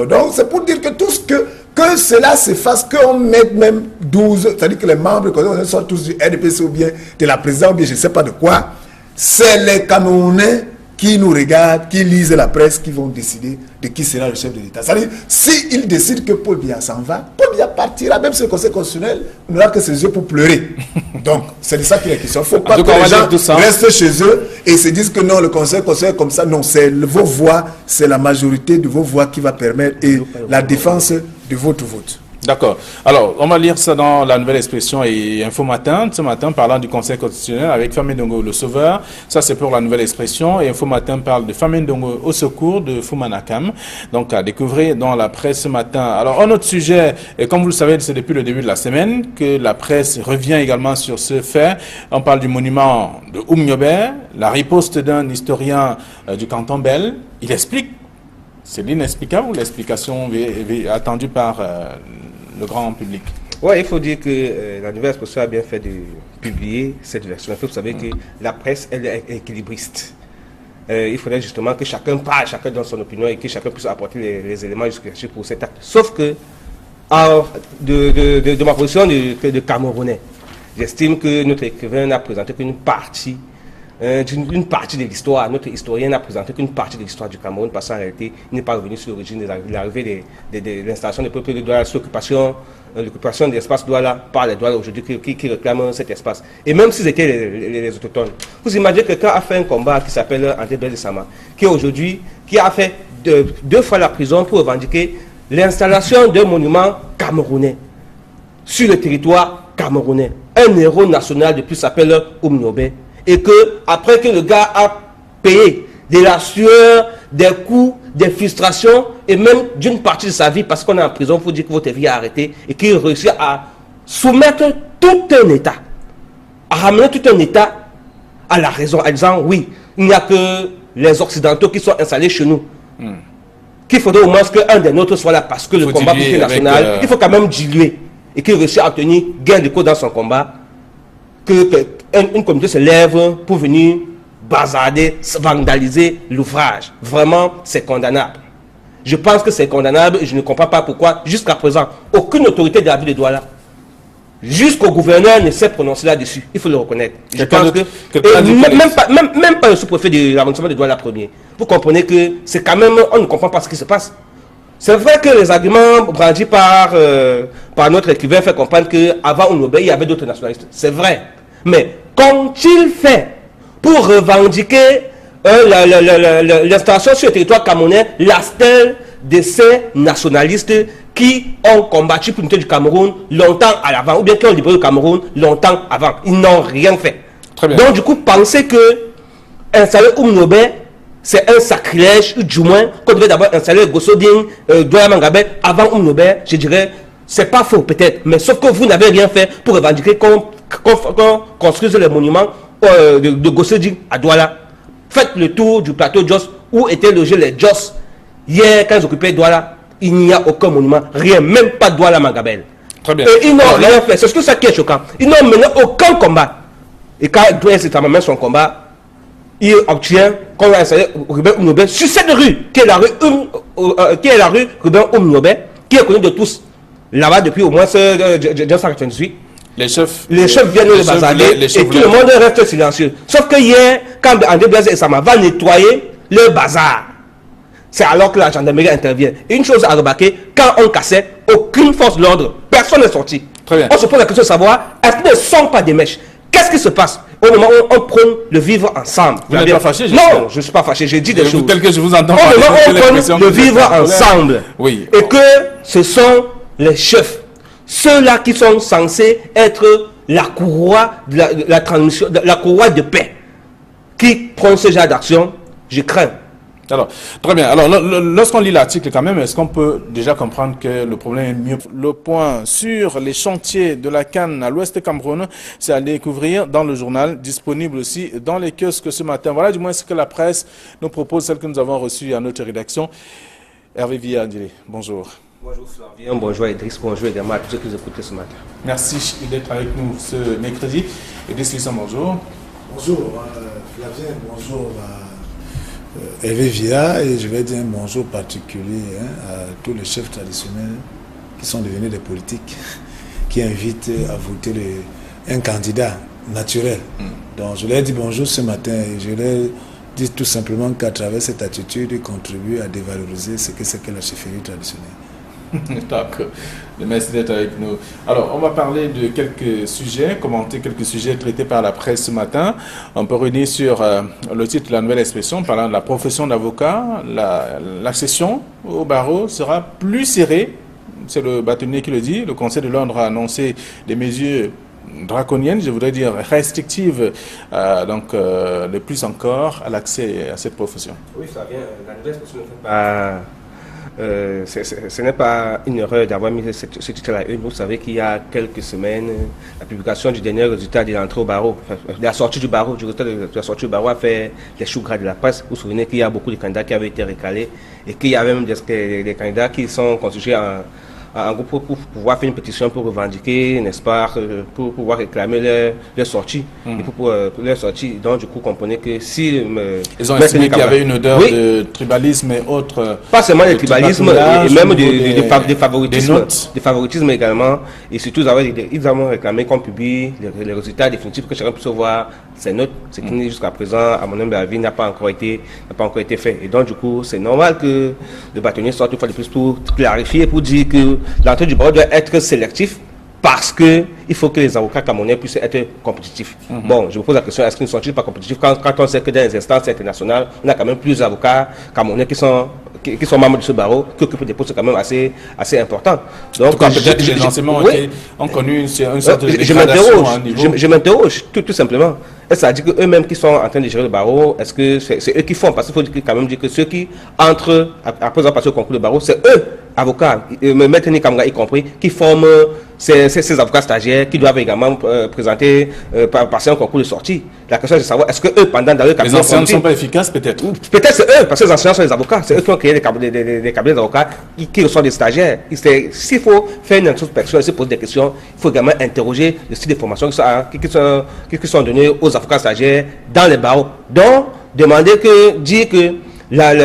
Donc, c'est pour dire que tout ce que cela se fasse, qu'on mette même 12, c'est-à-dire que les membres soient tous du RDPC ou bien de la présidence ou bien je ne sais pas de quoi, c'est les Camerounais qui nous regardent, qui lisent la presse, qui vont décider de qui sera le chef de l'État. C'est-à-dire, s'ils décident que Paul Biya s'en va, Paul Biya partira, même si le Conseil constitutionnel n'aura que ses yeux pour pleurer. Donc, c'est de ça qu'il est question. Il ne faut pas que les gens restent chez eux et se disent que non, le Conseil constitutionnel comme ça. Non, c'est vos voix, c'est la majorité de vos voix qui va permettre et la défense de votre vote. D'accord. Alors, on va lire ça dans la Nouvelle Expression et Info Matin. Ce matin, parlant du Conseil constitutionnel avec Famé Ndongo, le sauveur. Ça, c'est pour la Nouvelle Expression. Et Info Matin parle de Famé Ndongo au secours de Fumanakam. Donc, à découvrir dans la presse ce matin. Alors, un autre sujet, et comme vous le savez, c'est depuis le début de la semaine que la presse revient également sur ce fait. On parle du monument de Oumniobé, la riposte d'un historien du canton Bel. Il explique, c'est l'inexplicable ou l'explication attendue par le grand public? Oui, il faut dire que la Nouvelle Expression a bien fait de publier cette version. Vous savez que la presse, elle est équilibriste. Il faudrait justement que chacun parle, chacun donne son opinion et que chacun puisse apporter les éléments justificatifs pour cet acte. Sauf que, de ma position de Camerounais, j'estime que notre écrivain n'a présenté qu'une partie de l'histoire. Notre historien n'a présenté qu'une partie de l'histoire du Cameroun, parce qu'en réalité, il n'est pas revenu sur l'origine de l'arrivée de l'installation des peuples de Douala, l'occupation de l'espace Douala par les Douala aujourd'hui qui réclament cet espace. Et même s'ils étaient les autochtones, vous imaginez que quelqu'un a fait un combat qui s'appelle André Belesama, qui a fait deux fois la prison pour revendiquer l'installation d'un monument camerounais sur le territoire camerounais. Un héros national depuis s'appelle Oumniobé. Et que, après que le gars a payé de la sueur, des coups, des frustrations, et même d'une partie de sa vie, parce qu'on est en prison, il faut dire que votre vie a arrêté, et qu'il réussit à soumettre tout un État, à ramener tout un État à la raison, en disant, oui, il n'y a que les Occidentaux qui sont installés chez nous. Qu'il faudrait au moins qu'un des nôtres soit là, parce que le combat national, il faut quand même diluer, et qu'il réussit à obtenir gain de cause dans son combat, une communauté se lève pour venir bazarder, vandaliser l'ouvrage. Vraiment, c'est condamnable. Je pense que c'est condamnable et je ne comprends pas pourquoi, jusqu'à présent, aucune autorité de la ville de Douala, jusqu'au gouverneur, ne s'est prononcé là-dessus. Il faut le reconnaître. Je pense même pas le sous-préfet de l'arrondissement de Douala premier. Vous comprenez que c'est quand même, on ne comprend pas ce qui se passe. C'est vrai que les arguments brandis par notre écrivain fait comprendre qu'avant Oumniobé, il y avait d'autres nationalistes. C'est vrai. Mais qu'ont-ils fait pour revendiquer l'installation sur le territoire camerounais, la stèle de ces nationalistes qui ont combattu pour l'unité du Cameroun longtemps à l'avant, ou bien qui ont libéré le Cameroun longtemps avant? Ils n'ont rien fait. Très bien. Donc du coup, penser que installer Oumniobé, c'est un sacrilège, ou du moins qu'on devait d'abord installer Gossoding, Douala Mangabé avant Oumniobé, je dirais, c'est pas faux peut-être, mais sauf que vous n'avez rien fait pour revendiquer qu'on construise les monuments de Gossoding à Douala. Faites le tour du plateau Jos où étaient logés les Jos. Hier, quand ils occupaient Douala, il n'y a aucun monument, rien, même pas Douala Mangabel. Très bien. Et ils n'ont rien fait, c'est ce que ça qui est choquant. Ils n'ont mené aucun combat. Et quand Douala s'est terminé son combat, il obtient qu'on a installé Ruben Oumniobé sur cette rue, qui est la rue Ruben Oumniobé, qui est connue de tous là-bas depuis au moins 1998. Les chefs viennent le bazarder et tout le monde reste silencieux. Sauf que hier, quand André Blaise et Sama va nettoyer le bazar, c'est alors que la gendarmerie intervient. Et une chose à remarquer, quand on cassait, aucune force de l'ordre, personne n'est sorti. On se pose la question de savoir, est-ce qu'ils ne sont pas des mèches? Qu'est-ce qui se passe au moment où on prône le vivre ensemble? Vous n'êtes pas fâché? Non, je ne suis pas fâché, j'ai dit des choses. Tel que je vous entends. Au moment où on prône le vivre ensemble, oui. Et que ce sont les chefs, ceux-là qui sont censés être la courroie de la transmission, la courroie de paix, qui prennent ce genre d'action, je crains. Alors, très bien. Alors, lorsqu'on lit l'article quand même, est-ce qu'on peut déjà comprendre que le problème est mieux? Le point sur les chantiers de la canne à l'ouest Cameroun, c'est à découvrir dans le journal, disponible aussi dans les kiosques ce matin. Voilà du moins ce que la presse nous propose, celle que nous avons reçue à notre rédaction. Hervé Villardilé, bonjour. Bonjour Flavien, bonjour Idriss, bonjour également à tous ceux qui nous écoutent ce matin. Merci d'être avec nous ce mercredi. Idriss Lisson, bonjour. Bonjour Flavien, bonjour Hervé Villa, et je vais dire un bonjour particulier à tous les chefs traditionnels qui sont devenus des politiques, qui invitent à voter un candidat naturel. Donc je leur ai dit bonjour ce matin et je leur dit tout simplement qu'à travers cette attitude, il contribue à dévaloriser ce que c'est que la chefferie traditionnelle. D'accord. Merci d'être avec nous. Alors, on va parler de quelques sujets, commenter quelques sujets traités par la presse ce matin. On peut revenir sur le titre de la nouvelle expression parlant de la profession d'avocat. L'accession au barreau sera plus serrée. C'est le bâtonnier qui le dit. Le Conseil de l'ordre a annoncé des mesures draconiennes, je voudrais dire restrictives, de plus encore à l'accès à cette profession. Oui, ça vient. La nouvelle expression ne fait pas. Ce n'est pas une erreur d'avoir mis ce titre à la une. Vous savez qu'il y a quelques semaines, la publication du dernier résultat de l'entrée au barreau, de la sortie du barreau, du résultat de la sortie du barreau a fait les choux gras de la presse. Vous vous souvenez qu'il y a beaucoup de candidats qui avaient été recalés et qu'il y a même des candidats qui sont constitués en groupe pour pouvoir faire une pétition pour revendiquer, n'est-ce pas, pour pouvoir réclamer leur sortie. Et pour leur sortie, donc du coup, comprenez que si... Ils ont estimé qu'il y avait une odeur de tribalisme et autres... Pas seulement de tribalisme, et même de favoritisme. De favoritisme également. Et surtout, ils ont réclamé qu'on publie les résultats définitifs, que chacun puisse voir ces notes, ce qui jusqu'à présent, à mon humble avis, n'a pas encore été fait. Et donc, du coup, c'est normal que le bâtonnier sorte une fois de plus pour clarifier, pour dire que l'entrée du barreau doit être sélectif parce que il faut que les avocats camerounais puissent être compétitifs. Bon, je vous pose la question, est-ce qu'ils ne sont-ils pas compétitifs quand on sait que dans les instances internationales, on a quand même plusieurs avocats camerounais qui sont membres de ce barreau, qui occupent des postes quand même assez importants. Donc, en tout cas, peut-être que les enseignements ont connu une sorte de dégradation à un niveau. Je m'interroge, tout simplement. Est-ce que ça dit qu'eux-mêmes qui sont en train de gérer le barreau, est-ce que c'est eux qui font? Parce qu'il faut quand même dire que ceux qui entrent après avoir passé au concours de barreau, c'est eux, avocats, Maître Nikamga y compris, qui forment ces avocats stagiaires qui doivent également passer un concours de sortie. La question est de savoir, est-ce que eux, pendant dans le cabinet... Les enseignants ne sont pas efficaces, peut-être? Peut-être c'est eux, parce que les enseignants sont les avocats. C'est eux qui ont créé des cabinets d'avocats qui reçoivent des stagiaires. S'il faut faire une introspection et se poser des questions, il faut également interroger le style de formation qui sont donnés aux avocats stagiaires dans les barreaux. Donc, dire que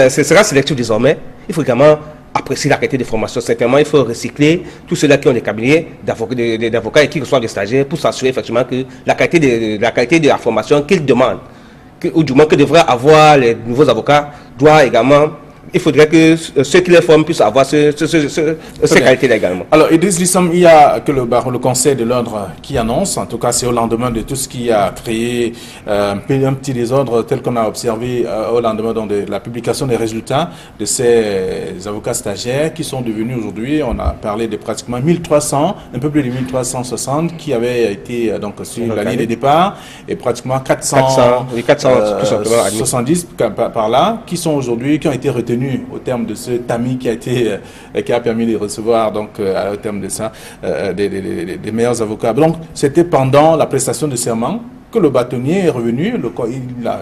ce sera sélectif désormais, il faut également apprécier la qualité de formation. Certainement, il faut recycler tous ceux-là qui ont des cabinets d'avocats et qui reçoivent des stagiaires pour s'assurer effectivement que la qualité de la formation qu'ils demandent, ou du moins que devraient avoir les nouveaux avocats, doit également... Il faudrait que ceux qui les forment puissent avoir ces qualités-là également. Alors, Idriss Lissam, il y a que le Conseil de l'ordre qui annonce, en tout cas c'est au lendemain de tout ce qui a créé un petit désordre tel qu'on a observé au lendemain de la publication des résultats de ces avocats stagiaires qui sont devenus aujourd'hui, on a parlé de pratiquement 1300, un peu plus de 1360 qui avaient été sur la ligne de départ et pratiquement 470 par là qui sont aujourd'hui, qui ont été retenus au terme de ce tamis qui a permis de recevoir au terme de ça des meilleurs avocats. Donc c'était pendant la prestation de serment que le bâtonnier est revenu.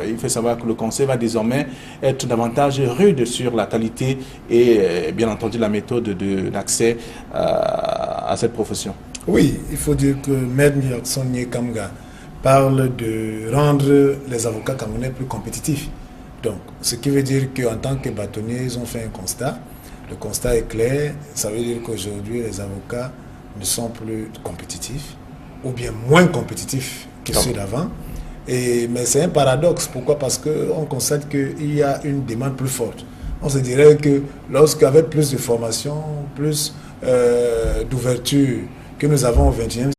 Il fait savoir que le conseil va désormais être davantage rude sur la qualité et bien entendu la méthode d'accès à cette profession. Oui, il faut dire que Maître Nikamga parle de rendre les avocats camerounais plus compétitifs. Donc, ce qui veut dire qu'en tant que bâtonniers, ils ont fait un constat. Le constat est clair. Ça veut dire qu'aujourd'hui, les avocats ne sont plus compétitifs, ou bien moins compétitifs que ceux d'avant. Mais c'est un paradoxe. Pourquoi? Parce qu'on constate qu'il y a une demande plus forte. On se dirait que lorsqu'avec plus de formation, plus d'ouverture que nous avons au XXe siècle,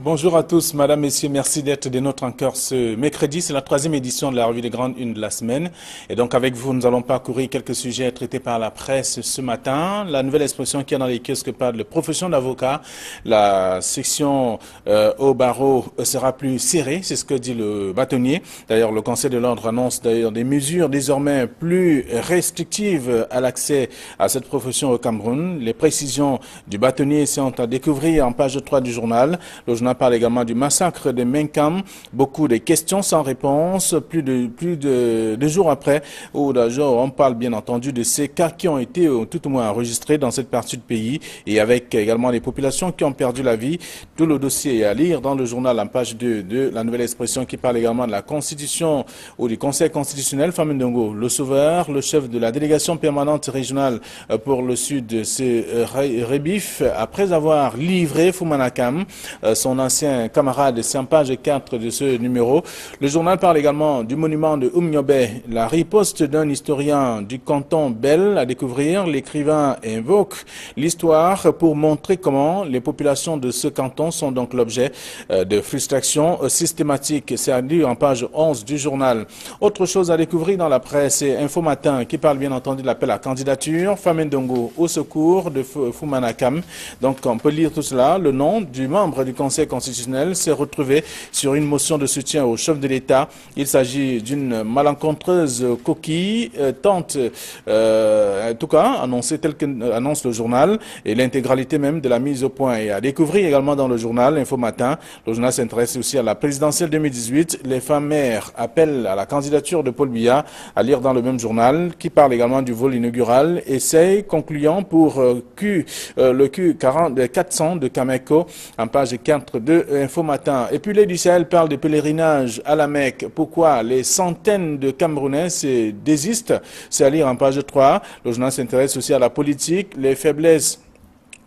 Bonjour à tous, madame, messieurs, merci d'être des nôtres encore ce mercredi. C'est la 3e édition de la revue des grandes unes de la semaine. Et donc avec vous, nous allons parcourir quelques sujets traités par la presse ce matin. La nouvelle expression qui est dans les kiosques parle de profession d'avocat. La section au barreau sera plus serrée, c'est ce que dit le bâtonnier. D'ailleurs, le Conseil de l'ordre annonce d'ailleurs des mesures désormais plus restrictives à l'accès à cette profession au Cameroun. Les précisions du bâtonnier sont à découvrir en page 3 du journal. Le journal parle également du massacre de Menkam. Beaucoup de questions sans réponse. Plus de 2 jours après, où d'ailleurs on parle bien entendu de ces cas qui ont été tout au moins enregistrés dans cette partie du pays et avec également les populations qui ont perdu la vie. Tout le dossier est à lire dans le journal en page 2 de la Nouvelle Expression qui parle également de la Constitution ou du Conseil constitutionnel. Famine Ndongo, le sauveur, le chef de la délégation permanente régionale pour le Sud, c'est Rebif, après avoir livré Fumanakam, son ancien camarade, c'est en page 4 de ce numéro. Le journal parle également du monument de Oumniobe, la riposte d'un historien du canton Bel à découvrir. L'écrivain invoque l'histoire pour montrer comment les populations de ce canton sont donc l'objet de frustrations systématiques. C'est à lire en page 11 du journal. Autre chose à découvrir dans la presse, c'est Info Matin qui parle bien entendu de l'appel à candidature. Famine Ndongo au secours de Fumanakam. Donc on peut lire tout cela. Le nom du membre du Conseil constitutionnel s'est retrouvé sur une motion de soutien au chef de l'État. Il s'agit d'une malencontreuse coquille, tente, en tout cas, annoncée tel qu'annonce le journal, et l'intégralité même de la mise au point. Et à découvrir également dans le journal Info Matin. Le journal s'intéresse aussi à la présidentielle 2018. Les femmes mères appellent à la candidature de Paul Biya, à lire dans le même journal, qui parle également du vol inaugural. Essai concluant pour le Q400 de Kameko, en page 4 de Info Matin. Et puis les du Sahel parlent des pèlerinages à la Mecque. Pourquoi les centaines de Camerounais se désistent? C'est à lire en page 3. Le journal s'intéresse aussi à la politique, les faiblesses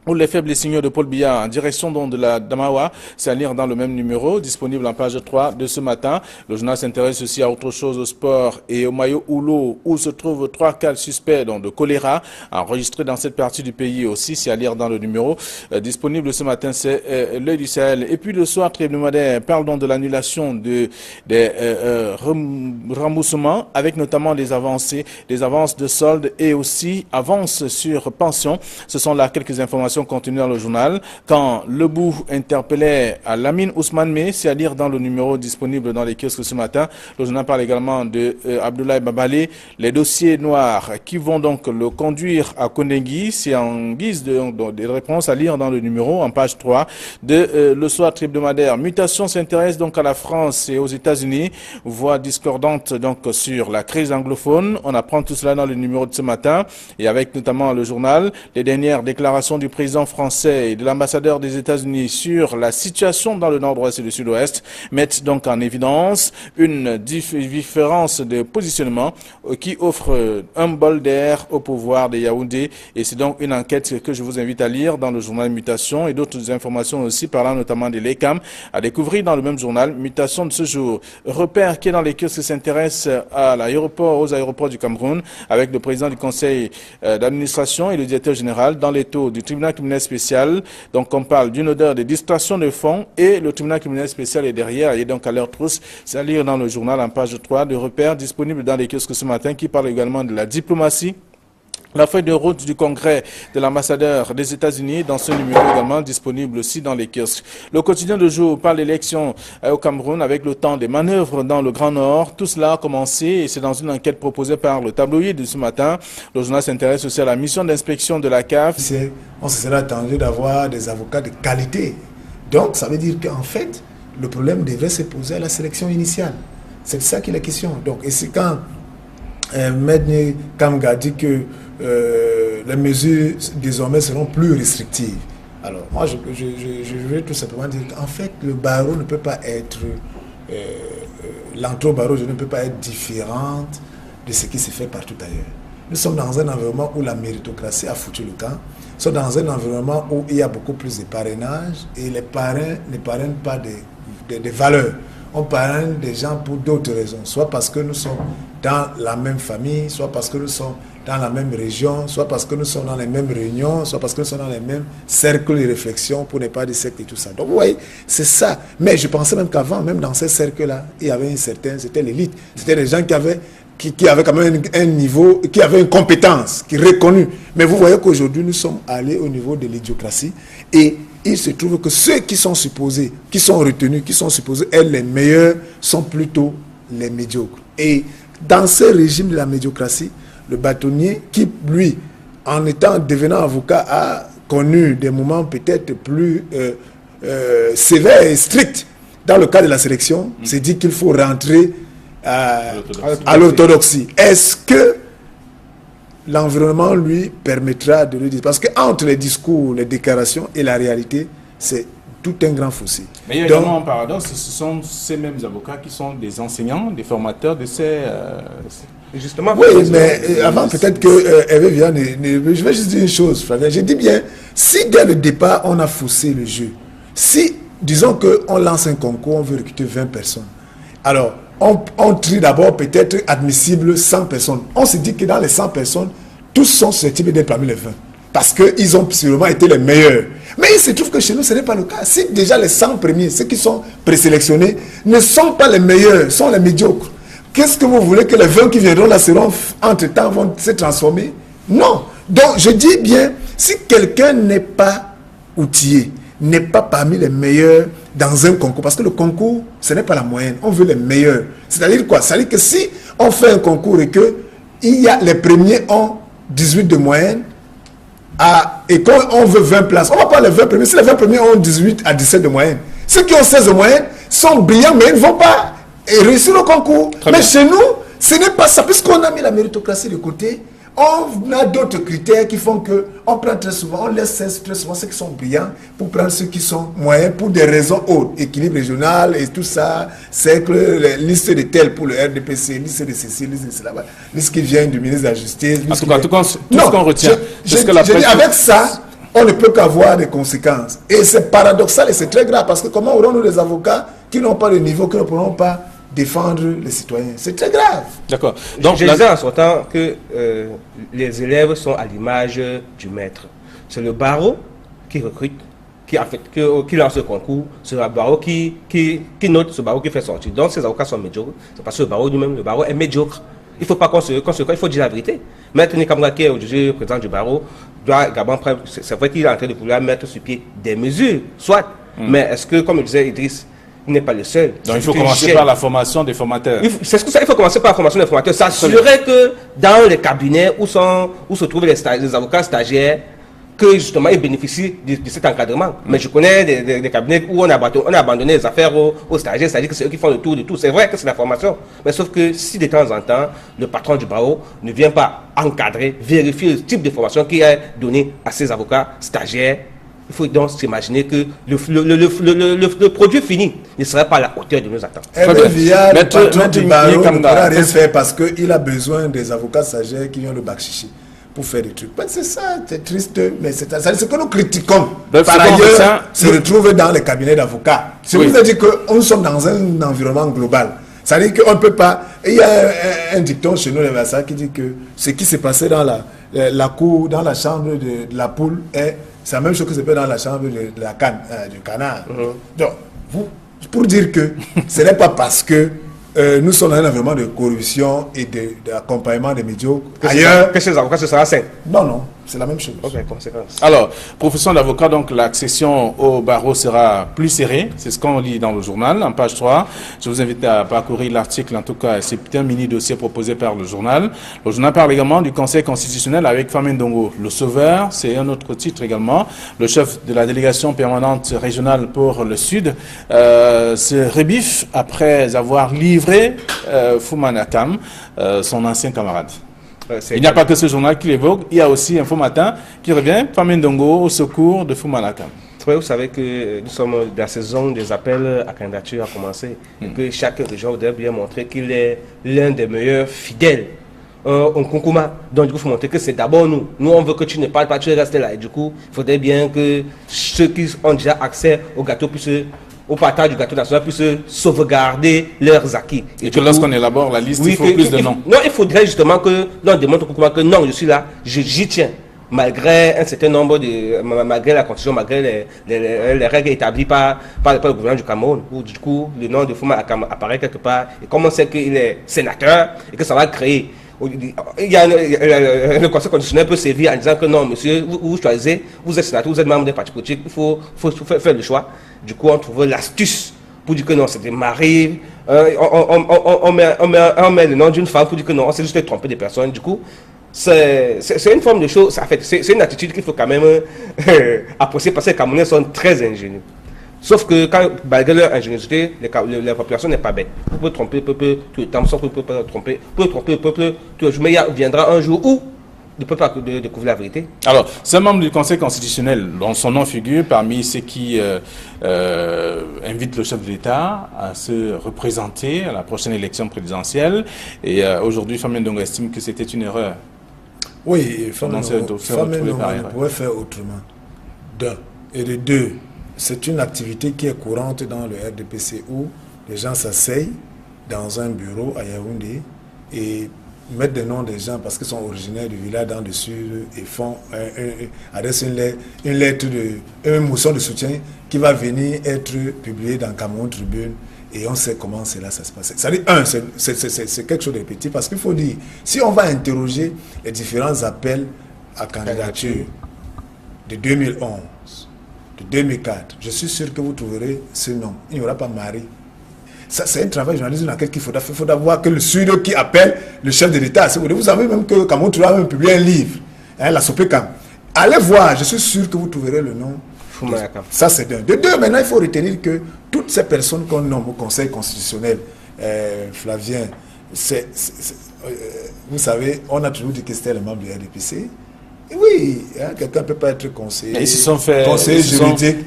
ou les faibles signaux de Paul Biya en direction de la Damawa, c'est à lire dans le même numéro, disponible en page 3 de ce matin. Le journal s'intéresse aussi à autre chose, au sport et au Mayo Oulo, où se trouvent 3 cas suspects de choléra, enregistrés dans cette partie du pays aussi, c'est à lire dans le numéro. Disponible ce matin, c'est l'œil du Sahel. Et puis le soir hebdomadaire parle donc de l'annulation des remboursements, avec notamment des avances de soldes et aussi avances sur pension. Ce sont là quelques informations continues dans le journal. Quand Lebou interpellait à Lamine Ousmane May, c'est à lire dans le numéro disponible dans les kiosques ce matin. Le journal parle également de Abdoulaye Babale, les dossiers noirs qui vont donc le conduire à Kondengi. C'est en guise de réponse à lire dans le numéro en page 3 de Le Soir hebdomadaire. Mutation s'intéresse donc à la France et aux États-Unis. Voix discordante donc sur la crise anglophone. On apprend tout cela dans le numéro de ce matin et avec notamment le journal les dernières déclarations du président français et de l'ambassadeur des États-Unis sur la situation dans le nord-ouest et le sud-ouest mettent donc en évidence une différence de positionnement qui offre un bol d'air au pouvoir de Yaoundé. Et c'est donc une enquête que je vous invite à lire dans le journal Mutation et d'autres informations aussi parlant notamment de l'ECAM à découvrir dans le même journal Mutation de ce jour. Repère qui est dans les kiosques s'intéresse à l'aéroport, aux aéroports du Cameroun avec le président du conseil d'administration et le directeur général dans les taux du tribunal criminel spécial. Donc on parle d'une odeur de distraction de fonds et le tribunal criminel spécial est derrière et donc à leur trousse. C'est à lire dans le journal en page 3 de repères disponible dans les kiosques ce matin qui parle également de la diplomatie. La feuille de route du congrès de l'ambassadeur des États-Unis dans ce numéro également disponible aussi dans les kiosques. Le quotidien de jour parle d'élections au Cameroun avec le temps des manœuvres dans le Grand Nord. Tout cela a commencé et c'est dans une enquête proposée par le tabloïd de ce matin. Le journal s'intéresse aussi à la mission d'inspection de la CAF. On se serait attendu d'avoir des avocats de qualité. Donc ça veut dire qu'en fait, le problème devait se poser à la sélection initiale. C'est ça qui est la question. Donc, et c'est quand Medni Kamga dit que les mesures désormais seront plus restrictives. Alors moi je veux tout simplement dire qu'en fait le barreau ne peut pas être, l'entrée au barreau ne peut pas être différente de ce qui se fait partout ailleurs. Nous sommes dans un environnement où la méritocratie a foutu le camp. Nous sommes dans un environnement où il y a beaucoup plus de parrainage et les parrains ne parrainent pas des valeurs. On parraine des gens pour d'autres raisons, soit parce que nous sommes dans la même famille, soit parce que nous sommes dans la même région, soit parce que nous sommes dans les mêmes réunions, soit parce que nous sommes dans les mêmes cercles de réflexion, pour ne pas dire secte et tout ça. Donc vous voyez, c'est ça. Mais je pensais même qu'avant, même dans ces cercles-là, il y avait c'était l'élite. C'était des gens qui avaient quand même un niveau, qui avaient une compétence, qui est reconnue. Mais vous voyez qu'aujourd'hui, nous sommes allés au niveau de l'idiocratie et il se trouve que ceux qui sont supposés, qui sont retenus, qui sont supposés être les meilleurs, sont plutôt les médiocres. Et dans ce régime de la médiocratie, le bâtonnier qui, lui, devenant avocat, a connu des moments peut-être plus sévère et stricte. Dans le cas de la sélection, c'est dit qu'il faut rentrer à l'orthodoxie. Est-ce que l'environnement lui permettra de le dire? Parce qu'entre les discours, les déclarations et la réalité, c'est tout un grand fossé. Mais il y a également un paradoxe, ce sont ces mêmes avocats qui sont des enseignants, des formateurs de ces... Justement, oui, mais avant peut-être que Hervé Villa, je vais juste dire une chose, Flavien. J'ai dit bien, si dès le départ on a faussé le jeu, si, disons qu'on lance un concours, on veut recruter 20 personnes, alors on trie d'abord peut-être admissible 100 personnes. On se dit que dans les 100 personnes, tous sont susceptibles d'être parmi les 20. Parce qu'ils ont sûrement été les meilleurs. Mais il se trouve que chez nous, ce n'est pas le cas. Si déjà les 100 premiers, ceux qui sont présélectionnés, ne sont pas les meilleurs, sont les médiocres, qu'est-ce que vous voulez que les 20 qui viendront là seront, entre-temps, vont se transformer? Non. Donc, je dis bien, si quelqu'un n'est pas outillé, n'est pas parmi les meilleurs dans un concours, parce que le concours, ce n'est pas la moyenne, on veut les meilleurs. C'est-à-dire quoi? C'est-à-dire que si on fait un concours et que les premiers ont 18 de moyenne, et quand on veut 20 places, on ne va pas les 20 premiers. Si les 20 premiers ont 18 à 17 de moyenne, ceux qui ont 16 de moyenne sont brillants, mais ils ne vont pas réussir le concours. Mais chez nous, ce n'est pas ça. Puisqu'on a mis la méritocratie de côté, on a d'autres critères qui font qu'on prend très souvent, on laisse très souvent ceux qui sont brillants pour prendre ceux qui sont moyens pour des raisons autres. Équilibre régional et tout ça, c'est que les listes de tels pour le RDPC, liste de ceci, liste de cela, liste qui vient du ministre de la Justice. En tout cas, tout ce qu'on retient. Avec ça, on ne peut qu'avoir des conséquences. Et c'est paradoxal et c'est très grave parce que comment aurons-nous des avocats qui n'ont pas le niveau, qui ne pourront pas défendre les citoyens? C'est très grave. D'accord. Donc, je disais en sortant que les élèves sont à l'image du maître. C'est le barreau qui recrute, qui lance le concours, c'est le barreau qui note, ce barreau qui fait sortir. Donc, ces avocats sont médiocres. C'est parce que le barreau lui-même, le barreau est médiocre. Il ne faut pas il faut dire la vérité. Maître Nikamga, qui est aujourd'hui président du barreau, doit également prendre, c'est vrai qu'il est en train de vouloir mettre sur pied des mesures, soit. Mais est-ce que, comme le disait Idriss, il n'est pas le seul. Donc il faut commencer par la formation des formateurs. C'est ça, il faut commencer par la formation des formateurs. S'assurer que dans les cabinets où se trouvent les avocats stagiaires, que justement ils bénéficient de cet encadrement. Mais je connais des cabinets où on a abandonné les affaires aux stagiaires, c'est-à-dire que c'est eux qui font le tour de tout. C'est vrai que c'est la formation. Mais sauf que si de temps en temps, le patron du barreau ne vient pas encadrer, vérifier le type de formation qui est donné à ces avocats stagiaires, il faut donc s'imaginer que le produit fini ne serait pas à la hauteur de nos attentes. Hervé Villa, le patron du barreau, ne pourra rien faire parce qu'il a besoin des avocats stagiaires qui viennent le bac chichi pour faire des trucs. C'est ça, c'est triste, mais c'est ce que nous critiquons. Par ailleurs, se retrouve dans les cabinets d'avocats. Je vous ai dit que nous sommes dans un environnement global. Ça veut dire qu'on ne peut pas... Il y a un dicton chez nous, les Versailles, qui dit que ce qui s'est passé dans la cour, dans la chambre de la poule, c'est la même chose que se fait dans la chambre de la canne, du canard. Donc, pour dire que ce n'est pas parce que nous sommes dans un environnement de corruption et d'accompagnement des médiocres. Ailleurs, que ces avocats, ce sera sain. Non, c'est la même chose. Ok, conséquence. Alors, profession d'avocat, donc l'accession au barreau sera plus serrée. C'est ce qu'on lit dans le journal, en page 3. Je vous invite à parcourir l'article, en tout cas, c'est un mini-dossier proposé par le journal. Le journal parle également du Conseil constitutionnel avec Famine Ndongo. Le sauveur, c'est un autre titre également. Le chef de la délégation permanente régionale pour le Sud se rebiffe après avoir livré Foumanakam, son ancien camarade. Il n'y a pas que ce journal qui l'évoque, il y a aussi Info Matin qui revient, Famine Ndongo au secours de Foumanakam. Vous savez que nous sommes dans la saison des appels à candidature a commencé et que chaque région doit bien montrer qu'il est l'un des meilleurs fidèles. On concourt. Donc du coup, il faut montrer que c'est d'abord nous. Nous, on veut que tu ne parles pas, tu restes là. Et du coup, il faudrait bien que ceux qui ont déjà accès au gâteau puissent... au partage du gâteau national puissent sauvegarder leurs acquis. Et que lorsqu'on élabore la liste, il faut plus de noms. Non, il faudrait justement que l'on démontre que non, je suis là, j'y tiens. Malgré un certain nombre malgré la constitution, malgré les règles établies par le gouvernement du Cameroun, où du coup, le nom de Fouma apparaît quelque part. Et comme on sait qu'il est sénateur et que ça va créer... le Conseil constitutionnel peut servir en disant que non, monsieur, vous choisissez, vous êtes sénateur, vous êtes membre d'un parti politique, il faut faire le choix. Du coup, on trouve l'astuce pour dire que non, c'est des maris. On met le nom d'une femme pour dire que non, on s'est juste trompé des personnes. Du coup, c'est une forme de chose, c'est une attitude qu'il faut quand même apprécier parce que les Camerounais sont très ingénieux. Sauf que quand, malgré leur ingéniosité, la population n'est pas bête. Vous pouvez tromper le peuple tout le temps, vous pouvez tromper le peuple tout le jour. Mais il viendra un jour où le peuple va découvrir la vérité. Alors, c'est un membre du Conseil constitutionnel dont son nom figure parmi ceux qui invitent le chef de l'État à se représenter à la prochaine élection présidentielle. Et aujourd'hui, Famien Ndongo estime que c'était une erreur. Oui, Famien Ndongo pourrait faire autrement. D'un. Et de deux, c'est une activité qui est courante dans le RDPC où les gens s'asseyent dans un bureau à Yaoundé et mettent des noms des gens parce qu'ils sont originaires du village d'en dessus et font adressent une lettre une motion de soutien qui va venir être publiée dans Cameroun Tribune et on sait comment cela ça se passe. C'est-à-dire, c'est quelque chose de petit parce qu'il faut dire, si on va interroger les différents appels à candidature de 2011, de 2004, je suis sûr que vous trouverez ce nom. Il n'y aura pas Marie. Ça, c'est un travail journaliste dans lequel il faudra voir que le Sud qui appelle le chef de l'État. Vous savez même que Cameroun a même publié un livre, hein, la Sopekam. Allez voir, je suis sûr que vous trouverez le nom. Ça, c'est d'un. De deux, maintenant, il faut retenir que toutes ces personnes qu'on nomme au Conseil constitutionnel, Flavien, vous savez, on a toujours dit que c'était le membre du RDPC. Oui, hein, quelqu'un ne peut pas être conseiller. Ils se sont fait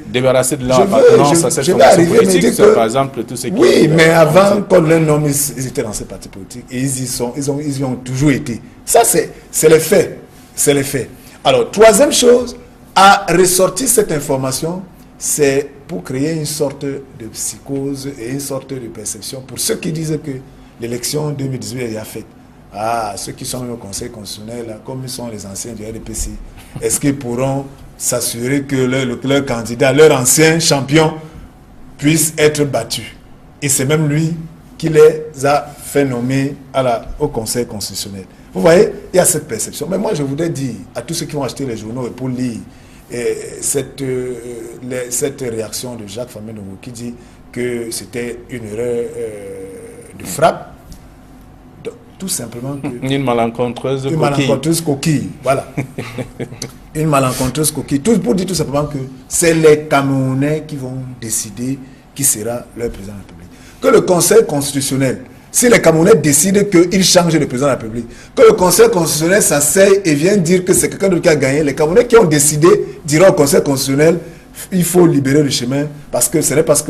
débarrasser de leur appartenance à cette formation politique, par exemple, tout ce qui... Oui, mais avant, quand les noms, ils étaient dans ces partis politiques et ils y ont toujours été. Ça, c'est les faits. C'est les faits. Alors, troisième chose, à ressortir cette information, c'est pour créer une sorte de psychose et une sorte de perception pour ceux qui disent que l'élection 2018 est déjà faite. Ah, ceux qui sont au Conseil constitutionnel, là, comme ils sont les anciens du RDPC, est-ce qu'ils pourront s'assurer que leur candidat, leur ancien champion, puisse être battu? Et c'est même lui qui les a fait nommer au Conseil constitutionnel. Vous voyez, il y a cette perception. Mais moi, je voudrais dire à tous ceux qui vont acheter les journaux et pour lire cette réaction de Jacques Famien Ndongo qui dit que c'était une erreur de frappe. Tout simplement que... Une malencontreuse coquille. Une malencontreuse coquille, voilà. Une malencontreuse coquille. Tout pour dire tout simplement que c'est les Camerounais qui vont décider qui sera leur président de la République. Que le Conseil constitutionnel, si les Camerounais décident qu'ils changent de président de la République, que le Conseil constitutionnel s'asseye et vient dire que c'est quelqu'un d'autre qui a gagné, les Camerounais qui ont décidé diront au Conseil constitutionnel, il faut libérer le chemin parce que ce n'est parce que